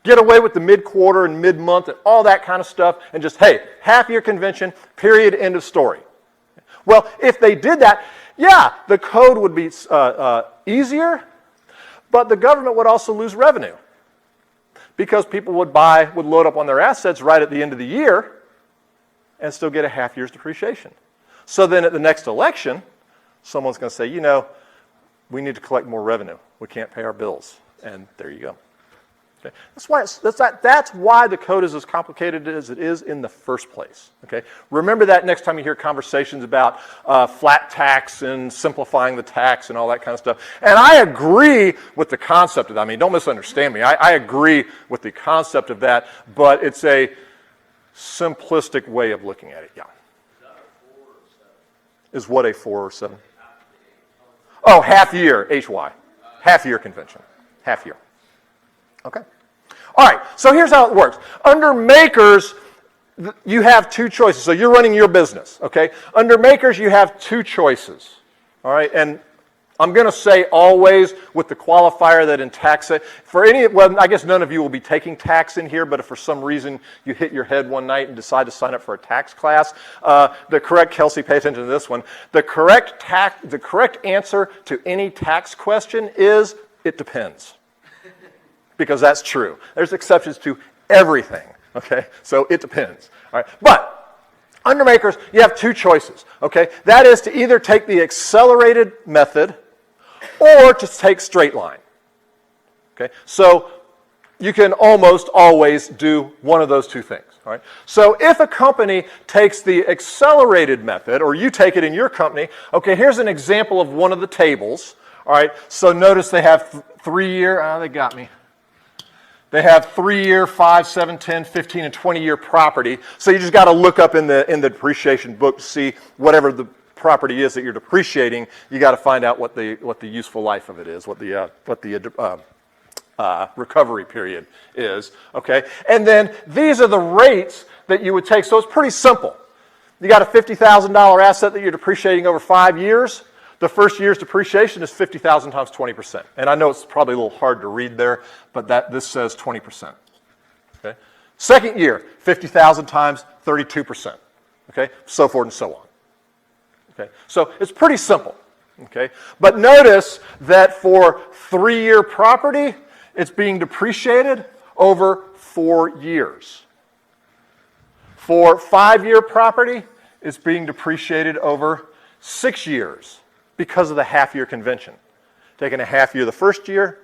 Get away with the mid-quarter and mid-month and all that kind of stuff, and just, hey, half-year convention, period, end of story. Well, if they did that, yeah, the code would be easier, but the government would also lose revenue, because people would load up on their assets right at the end of the year and still get a half year's depreciation. So then at the next election, someone's going to say, we need to collect more revenue. We can't pay our bills. And there you go. Okay? That's why the code is as complicated as it is in the first place. Okay? Remember that next time you hear conversations about flat tax and simplifying the tax and all that kind of stuff. And I agree with the concept of that. I mean, don't misunderstand me. I agree with the concept of that, but it's a simplistic way of looking at it. Yeah. Is what a 4 or 7? Oh, half year, HY. Half year convention. Half year. Okay. All right, so here's how it works. Under makers, you have two choices. So you're running your business, okay? Under makers, you have two choices. All right, and I'm going to say always with the qualifier that in tax, well, I guess none of you will be taking tax in here, but if for some reason you hit your head one night and decide to sign up for a tax class, Kelsey, pay attention to this one. The correct answer to any tax question is, it depends. Because that's true. There's exceptions to everything, okay? So it depends, all right? But under makers, you have two choices, okay? That is to either take the accelerated method or to take straight line, okay? So you can almost always do one of those two things, all right? So if a company takes the accelerated method, or you take it in your company, okay, here's an example of one of the tables, all right? So notice they have 3-year, they got me. They have 3-year, 5, 7, 10, 15, and 20-year property. So you just got to look up in the depreciation book to see whatever the property is that you're depreciating. You got to find out what the useful life of it is, what the recovery period is. Okay, and then these are the rates that you would take. So it's pretty simple. You got a $50,000 asset that you're depreciating over 5 years. The first year's depreciation is 50,000 times 20%. And I know it's probably a little hard to read there, but this says 20%. Okay? Second year, 50,000 times 32%. Okay? So forth and so on. Okay? So it's pretty simple. Okay? But notice that for 3-year property, it's being depreciated over 4 years. For 5-year property, it's being depreciated over 6 years. Because of the half-year convention. Taking a half year the first year,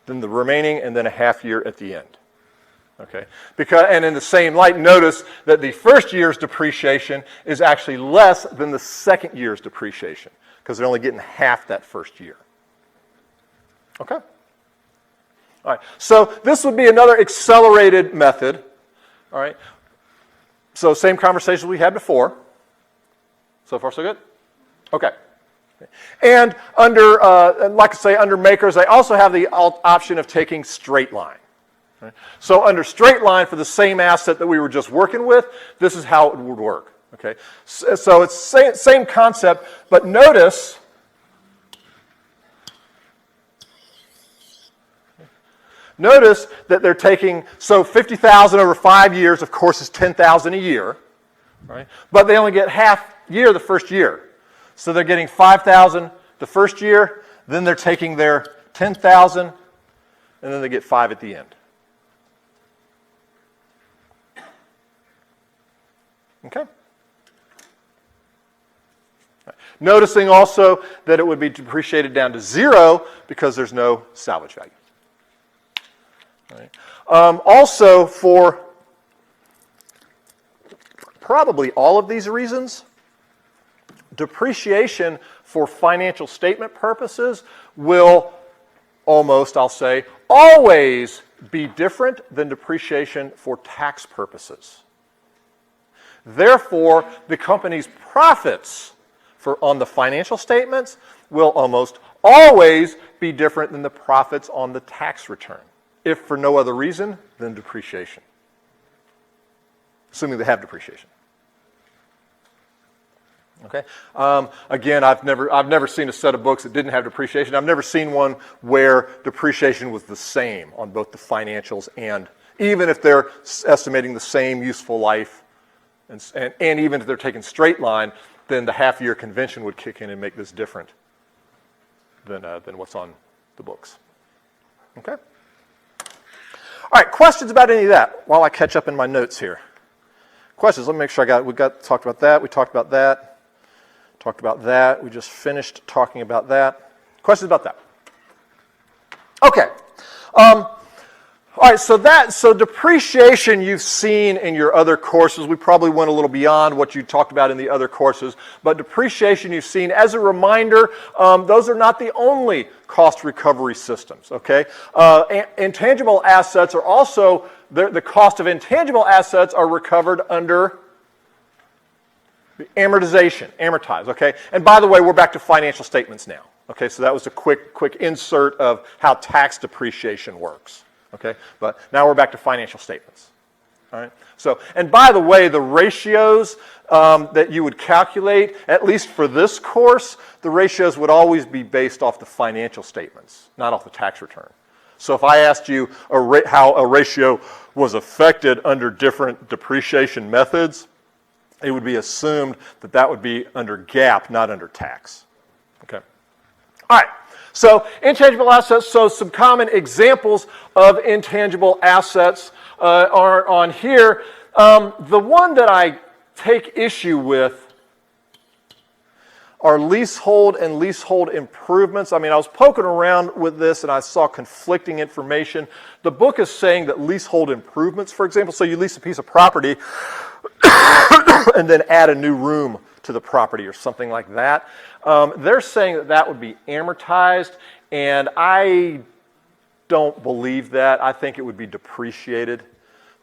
then the remaining, and then a half year at the end. Okay? And in the same light, notice that the first year's depreciation is actually less than the second year's depreciation, because they're only getting half that first year. Okay? All right, so this would be another accelerated method. All right. So same conversation we had before. So far, so good? Okay. And under, like I say, under makers, they also have the option of taking straight line. Right? So under straight line for the same asset that we were just working with, this is how it would work. Okay. So it's same concept, but notice that they're taking, so 50,000 over 5 years, of course, is 10,000 a year, right? But they only get half year the first year. So they're getting 5,000 the first year, then they're taking their 10,000, and then they get 5 at the end. Okay? Noticing also that it would be depreciated down to 0 because there's no salvage value. Right. Also, for probably all of these reasons, depreciation for financial statement purposes will almost, I'll say, always be different than depreciation for tax purposes. Therefore, the company's profits on the financial statements will almost always be different than the profits on the tax return, if for no other reason than depreciation, assuming they have depreciation. Okay. Again, I've never seen a set of books that didn't have depreciation. I've never seen one where depreciation was the same on both the financials and even if they're estimating the same useful life, and even if they're taking straight line, then the half-year convention would kick in and make this different than what's on the books. Okay. All right, questions about any of that while I catch up in my notes here. Questions, let me make sure talked about that, we talked about that, we just finished talking about that. Questions about that? Okay. All right, so depreciation you've seen in your other courses. We probably went a little beyond what you talked about in the other courses, but depreciation you've seen. As a reminder, those are not the only cost recovery systems, okay? Intangible assets are also, the cost of intangible assets are recovered under amortization, amortized, okay? And by the way, we're back to financial statements now, okay? So that was a quick insert of how tax depreciation works. Okay, but now we're back to financial statements. All right. So, and by the way, the ratios that you would calculate, at least for this course, the ratios would always be based off the financial statements, not off the tax return. So if I asked you how a ratio was affected under different depreciation methods, it would be assumed that that would be under GAAP, not under tax. Okay. All right. So intangible assets, so some common examples of intangible assets are on here. The one that I take issue with are leasehold and leasehold improvements. I mean, I was poking around with this and I saw conflicting information. The book is saying that leasehold improvements, for example, so you lease a piece of property and then add a new room to the property or something like that. They're saying that that would be amortized, and I don't believe that. I think it would be depreciated.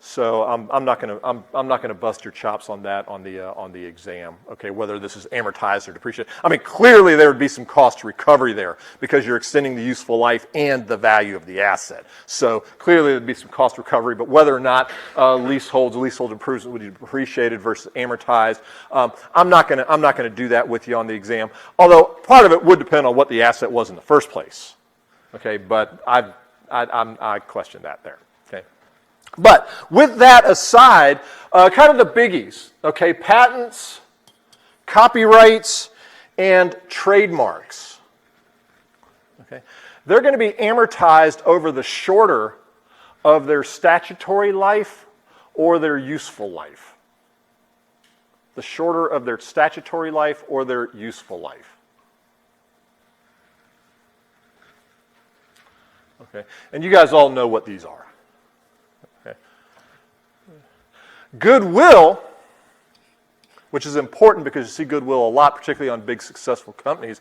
So I'm not gonna bust your chops on that on the exam. Okay, whether this is amortized or depreciated. I mean, clearly there would be some cost recovery there because you're extending the useful life and the value of the asset. So clearly there'd be some cost recovery. But whether or not leasehold improvements would be depreciated versus amortized, I'm not gonna do that with you on the exam. Although part of it would depend on what the asset was in the first place. Okay, but I question that there. Okay. But with that aside, kind of the biggies, okay, patents, copyrights, and trademarks. Okay, they're going to be amortized over the shorter of their statutory life or their useful life. The shorter of their statutory life or their useful life. Okay, and you guys all know what these are. Goodwill, which is important because you see goodwill a lot, particularly on big successful companies.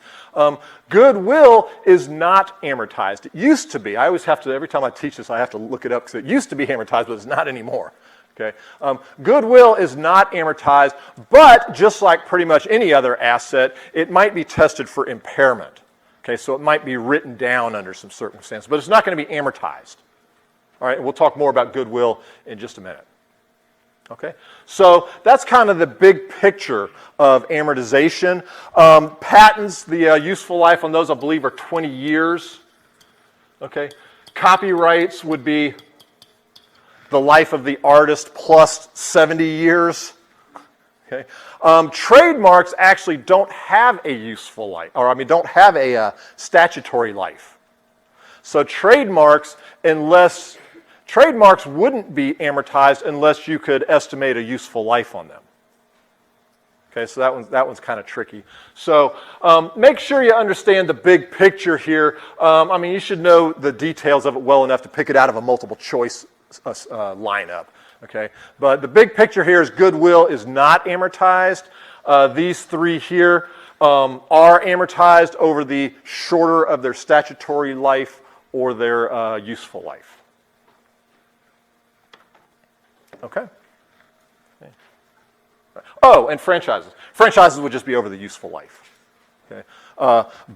Goodwill is not amortized. It used to be. I always have to, every time I teach this, I have to look it up because it used to be amortized, but it's not anymore. Okay? Goodwill is not amortized, but just like pretty much any other asset, it might be tested for impairment. Okay, so it might be written down under some circumstances, but it's not going to be amortized. All right, we'll talk more about goodwill in just a minute. Okay, so that's kind of the big picture of amortization. Patents, the useful life on those, I believe, are 20 years. Okay, copyrights would be the life of the artist plus 70 years. Okay, trademarks actually don't have a useful life, or I mean, don't have a statutory life. So trademarks wouldn't be amortized unless you could estimate a useful life on them. Okay, so that one's kind of tricky. So make sure you understand the big picture here. I mean, you should know the details of it well enough to pick it out of a multiple choice lineup. Okay, but the big picture here is goodwill is not amortized. These three here are amortized over the shorter of their statutory life or their useful life. Okay. Oh, and franchises. Franchises would just be over the useful life. Okay.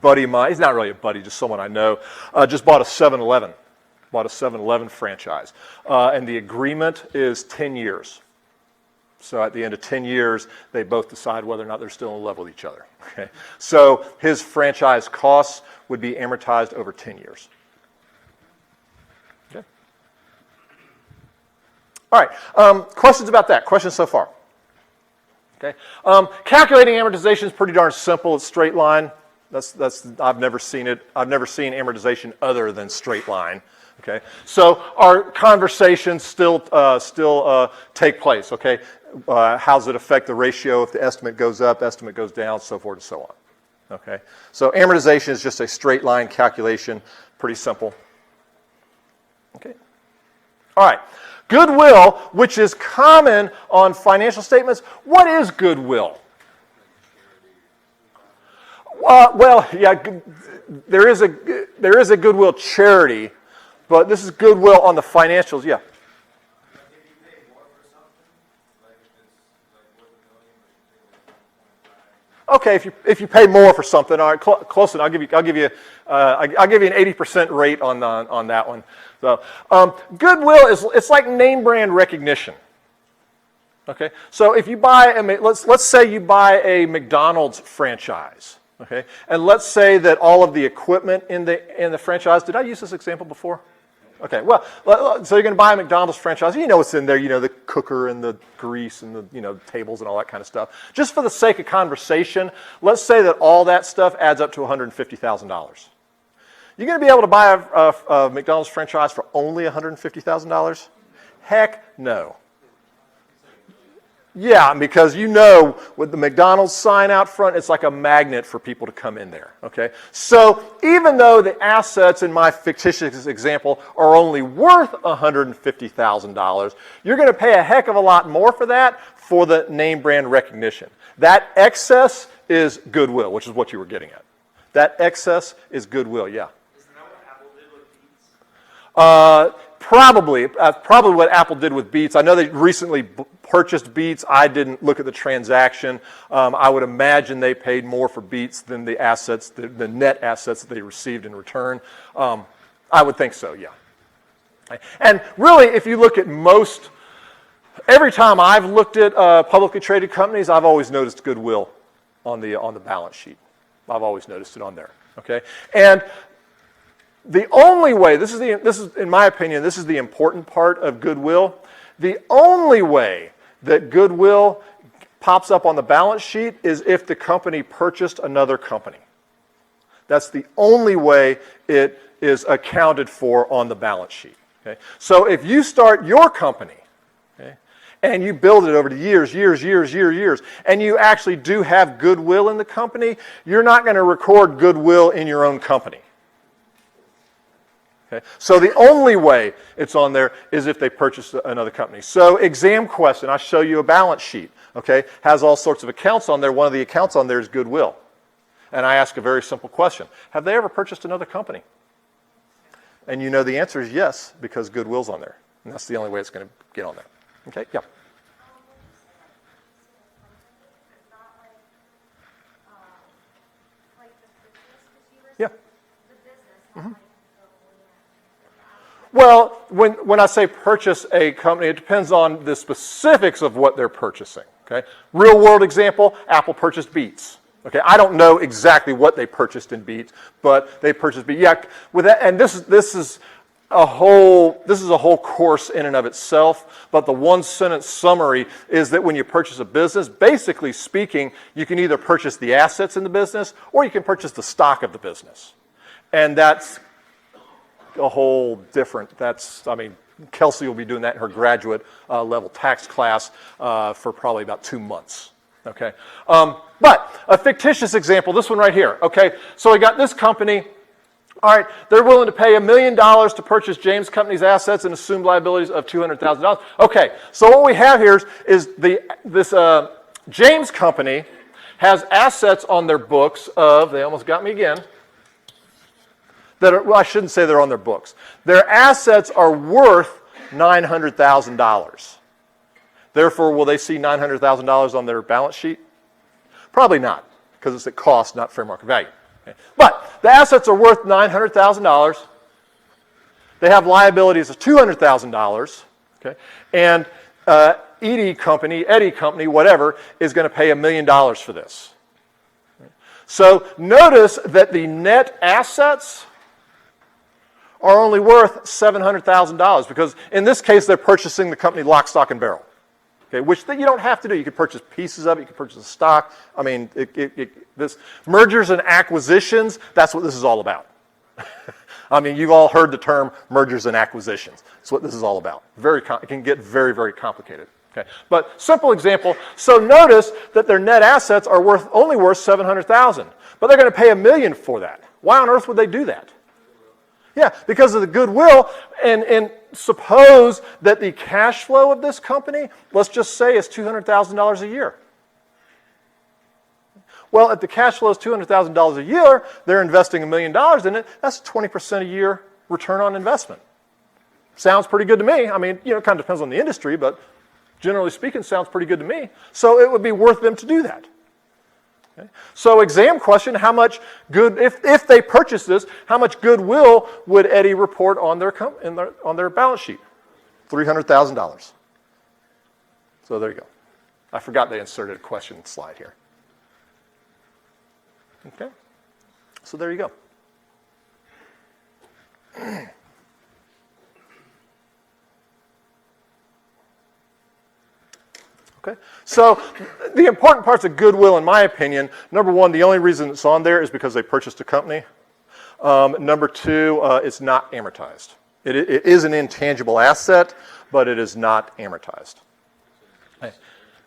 Buddy of mine, he's not really a buddy, just someone I know, just bought a 7-Eleven. Bought a 7-Eleven franchise. And the agreement is 10 years. So at the end of 10 years, they both decide whether or not they're still in love with each other. Okay. So his franchise costs would be amortized over 10 years. Okay. All right. Questions about that? Questions so far? Okay. Calculating amortization is pretty darn simple. It's straight line. I've never seen it. I've never seen amortization other than straight line. Okay. So our conversations still take place. Okay. How does it affect the ratio if the estimate goes up, estimate goes down, so forth and so on. Okay. So amortization is just a straight line calculation. Pretty simple. Okay. All right. Goodwill, which is common on financial statements. What is goodwill? Well, yeah, there is a goodwill charity, but this is goodwill on the financials. Yeah. Okay, if you pay more for something, all right, close enough. I'll give you an 80% rate on that one. So goodwill it's like name brand recognition. Okay, so if you buy let's say you buy a McDonald's franchise. Okay, and let's say that all of the equipment in the franchise. Did I use this example before? Okay, well, so you're going to buy a McDonald's franchise. You know what's in there. You know the cooker and the grease and the tables and all that kind of stuff. Just for the sake of conversation, let's say that all that stuff adds up to $150,000. You're going to be able to buy a McDonald's franchise for only $150,000? Heck no. Yeah, because with the McDonald's sign out front, it's like a magnet for people to come in there, okay? So even though the assets in my fictitious example are only worth $150,000, you're going to pay a heck of a lot more for that for the name brand recognition. That excess is goodwill, which is what you were getting at. That excess is goodwill, yeah. Isn't that what Apple did with Beats? Probably what Apple did with Beats. I know they recently purchased Beats. I didn't look at the transaction. I would imagine they paid more for Beats than the assets, the net assets that they received in return. I would think so, yeah. And really, if you look at every time I've looked at publicly traded companies, I've always noticed goodwill on the balance sheet. I've always noticed it on there. Okay, and the only way, this is in my opinion, this is the important part of goodwill. The only way that goodwill pops up on the balance sheet is if the company purchased another company. That's the only way it is accounted for on the balance sheet. Okay? So if you start your company, okay, and you build it over the years, and you actually do have goodwill in the company, you're not going to record goodwill in your own company. Okay. So the only way it's on there is if they purchase another company. So exam question, I show you a balance sheet, okay, has all sorts of accounts on there. One of the accounts on there is goodwill. And I ask a very simple question. Have they ever purchased another company? And you know the answer is yes, because goodwill's on there. And that's the only way it's going to get on there. Okay, yeah. Yeah. Well, when I say purchase a company, it depends on the specifics of what they're purchasing. Okay, real world example: Apple purchased Beats. Okay, I don't know exactly what they purchased in Beats, but they purchased Beats. Yeah, with that, and this is a whole course in and of itself. But the one sentence summary is that when you purchase a business, basically speaking, you can either purchase the assets in the business or you can purchase the stock of the business, and that's a whole different, Kelsey will be doing that in her graduate level tax class for probably about 2 months, okay? But a fictitious example, this one right here, okay? So we got this company, all right, they're willing to pay $1 million to purchase James Company's assets and assumed liabilities of $200,000. Okay, so what we have here is this James Company has assets on their books of, they almost got me again, I shouldn't say they're on their books. Their assets are worth $900,000. Therefore, will they see $900,000 on their balance sheet? Probably not, because it's at cost, not fair market value. Okay. But the assets are worth $900,000. They have liabilities of $200,000. Okay, and Eddie Company, whatever, is going to pay $1 million for this. So notice that the net assets are only worth $700,000 because in this case they're purchasing the company lock, stock, and barrel. Okay, which you don't have to do. You can purchase pieces of it. You can purchase the stock. I mean, this mergers and acquisitions. That's what this is all about. I mean, you've all heard the term mergers and acquisitions. That's what this is all about. It can get very, very complicated. Okay, but simple example. So notice that their net assets are only worth $700,000, but they're going to pay $1 million for that. Why on earth would they do that? Yeah, because of the goodwill, and suppose that the cash flow of this company, let's just say, is $200,000 a year. Well, if the cash flow is $200,000 a year, they're investing $1 million in it. That's 20% a year return on investment. Sounds pretty good to me. I mean, it kind of depends on the industry, but generally speaking, sounds pretty good to me. So it would be worth them to do that. Okay. So exam question, how much if they purchase this, how much goodwill would Eddie report on their balance sheet? $300,000. So there you go. I forgot they inserted a question slide here. Okay. So there you go. Okay. So the important parts of goodwill, in my opinion, number one, the only reason it's on there is because they purchased a company. Number two, it's not amortized. It is an intangible asset, but it is not amortized.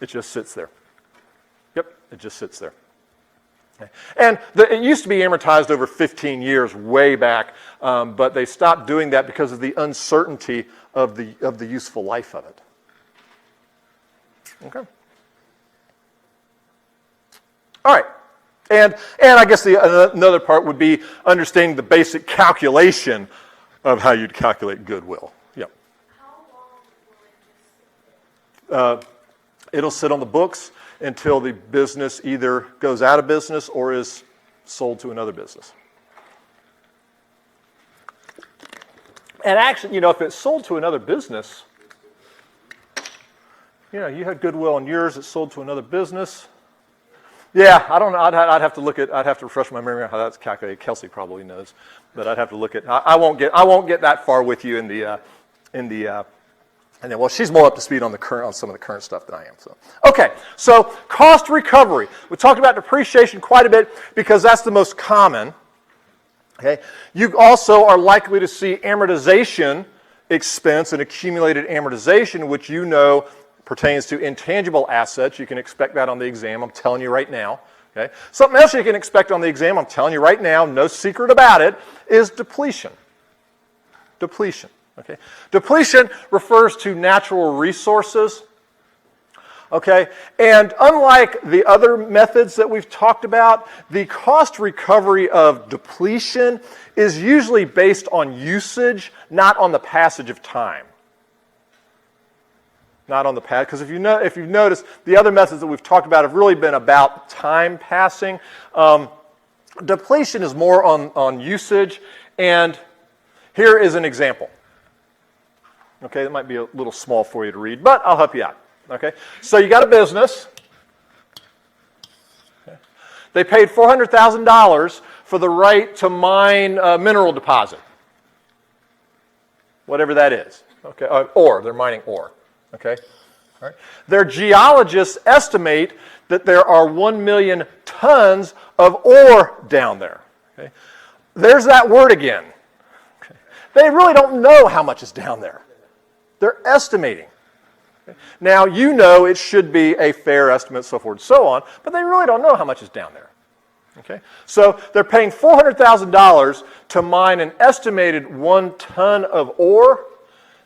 It just sits there. Yep, it just sits there. Okay. And it used to be amortized over 15 years, way back, but they stopped doing that because of the uncertainty of the useful life of it. Okay. All right. And I guess another part would be understanding the basic calculation of how you'd calculate goodwill. Yep. How long will it just sit there? It'll sit on the books until the business either goes out of business or is sold to another business. And actually, if it's sold to another business, you had goodwill on yours, it's sold to another business. Yeah, I don't know. I'd have to refresh my memory on how that's calculated. Kelsey probably knows, but I'd have to look at. I won't get that far with you and then, well, she's more up to speed on some of the current stuff than I am. So, okay, so cost recovery. We talked about depreciation quite a bit because that's the most common. Okay, you also are likely to see amortization expense and accumulated amortization, which pertains to intangible assets. You can expect that on the exam. I'm telling you right now. Okay, something else you can expect on the exam. I'm telling you right now. No secret about it. Is depletion. Depletion. Okay. Depletion refers to natural resources. Okay, and unlike the other methods that we've talked about, the cost recovery of depletion is usually based on usage, not on the passage of time. not on the pad, because if you've noticed, the other methods that we've talked about have really been about time passing. Depletion is more on usage, and here is an example. Okay, that might be a little small for you to read, but I'll help you out. Okay, so you got a business. Okay. They paid $400,000 for the right to mine a mineral deposit, whatever that is. Okay, ore. They're mining ore. Okay, all right. Their geologists estimate that there are 1 million tons of ore down there. Okay, there's that word again. Okay. They really don't know how much is down there. They're estimating. Okay. Now, you know it should be a fair estimate, so forth and so on, but they really don't know how much is down there. Okay? So they're paying $400,000 to mine an estimated 1 ton of ore.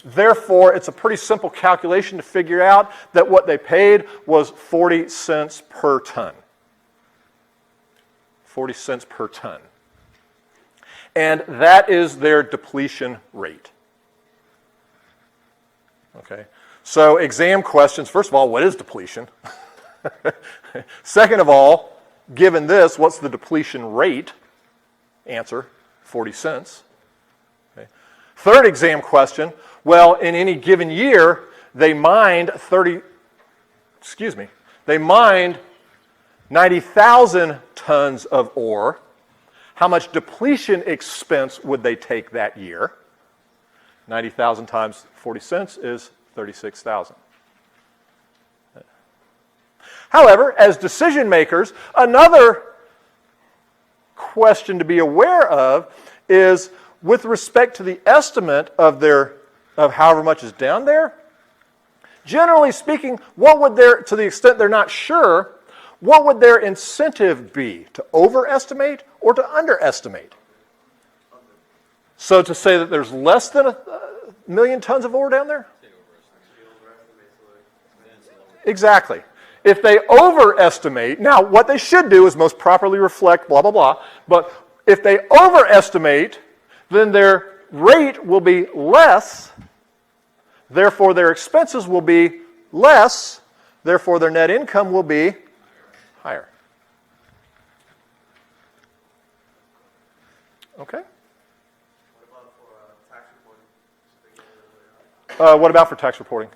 Therefore, it's a pretty simple calculation to figure out that what they paid was 40 cents per ton. 40 cents per ton. And that is their depletion rate. Okay? So exam questions, first of all, what is depletion? Second of all, given this, what's the depletion rate? Answer, 40 cents. Okay. Third exam question, well, in any given year, they mined 90,000 tons of ore. How much depletion expense would they take that year? 90,000 times 40 cents is 36,000. However, as decision makers, another question to be aware of is with respect to the estimate of however much is down there. Generally speaking, what would to the extent they're not sure, what would their incentive be? To overestimate or to underestimate? So to say that there's less than a million tons of ore down there? Exactly. If they overestimate, now what they should do is most properly reflect blah, blah, blah, but if they overestimate, then their rate will be less, therefore their expenses will be less, therefore their net income will be higher. Okay? What about for tax reporting?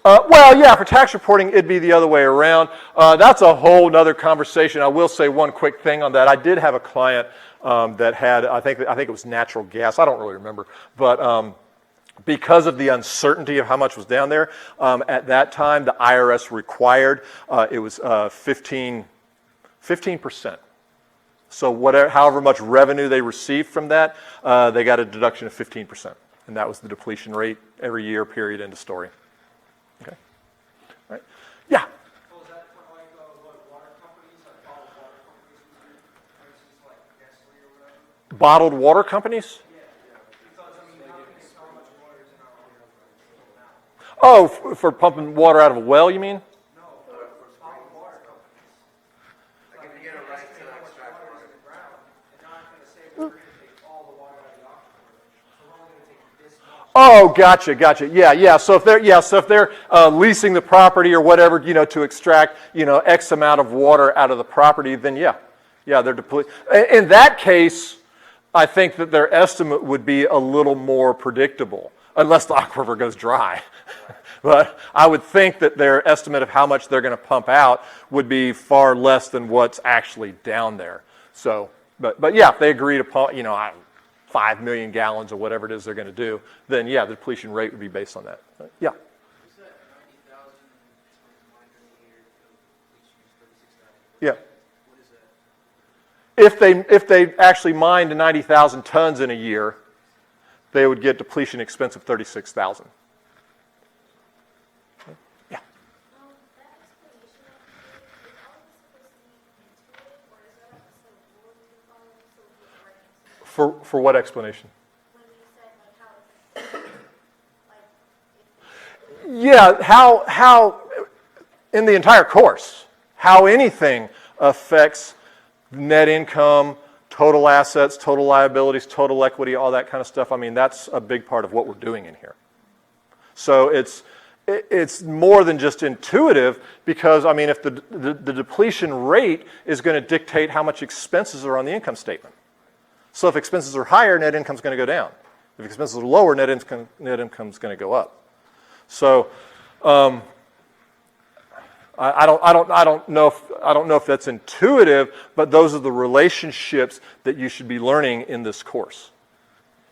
Well, yeah, for tax reporting, it'd be the other way around. That's a whole other conversation. I will say one quick thing on that. I did have a client that had, I think it was natural gas. I don't really remember. But because of the uncertainty of how much was down there, at that time, the IRS required, it was 15%. So however much revenue they received from that, they got a deduction of 15%. And that was the depletion rate every year, period, end of story. Okay. All right. Yeah. So is that for like water companies, like bottled water companies, for instance, like Nestle or whatever? Bottled water companies? Yeah. Because I mean, how can they tell how much water is in our water now? Oh, for pumping water out of a well, you mean? No, for bottled water companies. Like if you get a right to extract water in the ground, it's not going to say we're going to take all the water out of the aquifer. So we're only going to take this much. Oh, gotcha. Yeah. So if they're leasing the property or whatever, to extract, X amount of water out of the property, then yeah, they're depleted. In that case, I think that their estimate would be a little more predictable, unless the aquifer goes dry. But I would think that their estimate of how much they're going to pump out would be far less than what's actually down there. So, but yeah, if they agree to pump, 5 million gallons or whatever it is they're going to do, then yeah, the depletion rate would be based on that. Yeah. Is that 90,000 times mined in a year, depletion is 36,000? Yeah. What is that? If they actually mined 90,000 tons in a year, they would get depletion expense of 36,000. Yeah. That explanation is all this supposed to be intuitive, or is there like some rule to follow so we get the right answer? For what explanation? When you said like Yeah, how in the entire course, how anything affects net income, total assets, total liabilities, total equity, all that kind of stuff. I mean, that's a big part of what we're doing in here. So it's more than just intuitive because, I mean, if the depletion rate is going to dictate how much expenses are on the income statement. So if expenses are higher, net income is going to go down. If expenses are lower, net income is going to go up. So I don't know if that's intuitive, but those are the relationships that you should be learning in this course.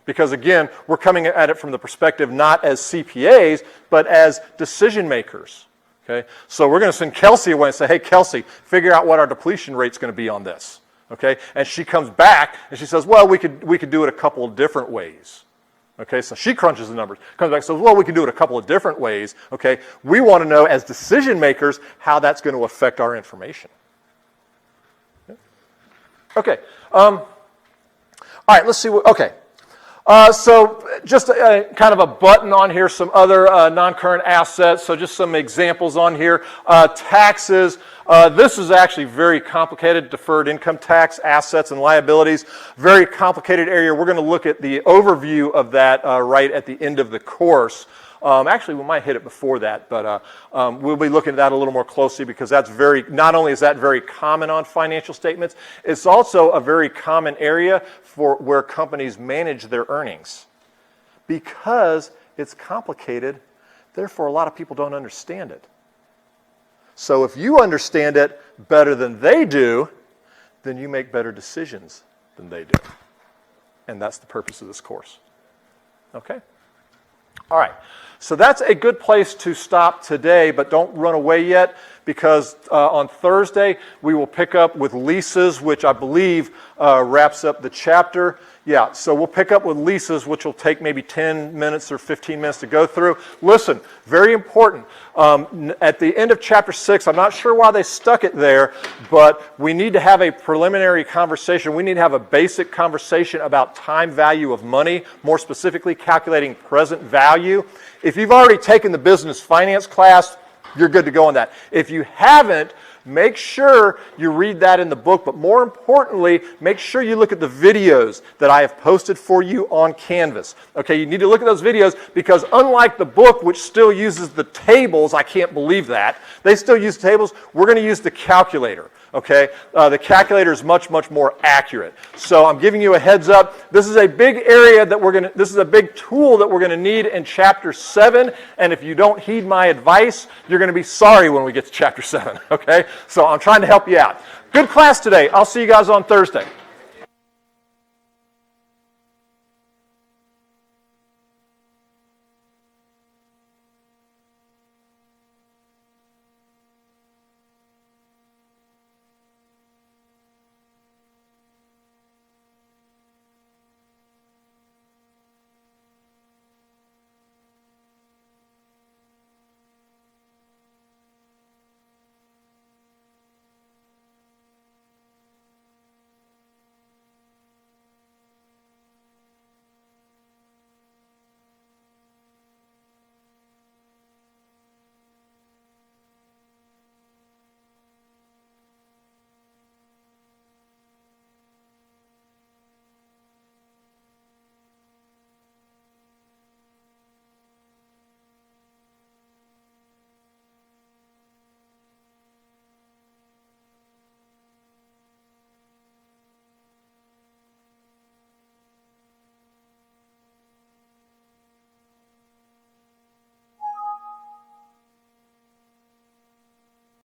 Because again, we're coming at it from the perspective not as CPAs, but as decision makers. Okay? So we're going to send Kelsey away and say, hey, Kelsey, figure out what our depletion rate's going to be on this. Okay? And she comes back and she says, well, we could do it a couple of different ways. Okay, so she crunches the numbers, comes back and says, well, we can do it a couple of different ways. Okay, we want to know as decision makers how that's going to affect our information. Okay, all right, let's see what, okay. So just kind of a button on here, some other non-current assets. So just some examples on here. Taxes. This is actually very complicated, deferred income tax, assets and liabilities. Very complicated area. We're going to look at the overview of that right at the end of the course. Actually, we might hit it before that, but we'll be looking at that a little more closely because that's not only is that very common on financial statements, it's also a very common area for where companies manage their earnings. Because it's complicated, therefore a lot of people don't understand it. So if you understand it better than they do, then you make better decisions than they do. And that's the purpose of this course. Okay? All right. So that's a good place to stop today, but don't run away yet because on Thursday we will pick up with leases, which I believe wraps up the chapter. Yeah, so we'll pick up with leases, which will take maybe 10 minutes or 15 minutes to go through. Listen, very important. At the end of chapter 6, I'm not sure why they stuck it there, but we need to have a preliminary conversation. We need to have a basic conversation about time value of money, more specifically calculating present value. If you've already taken the business finance class, you're good to go on that. If you haven't, make sure you read that in the book, but more importantly, make sure you look at the videos that I have posted for you on Canvas. Okay, you need to look at those videos because unlike the book, which still uses the tables, I can't believe that, they still use tables, we're going to use the calculator. Okay, the calculator is much, much more accurate. So I'm giving you a heads up. This is a big area that this is a big tool that we're going to need in chapter 7. And if you don't heed my advice, you're going to be sorry when we get to chapter 7. Okay, so I'm trying to help you out. Good class today. I'll see you guys on Thursday.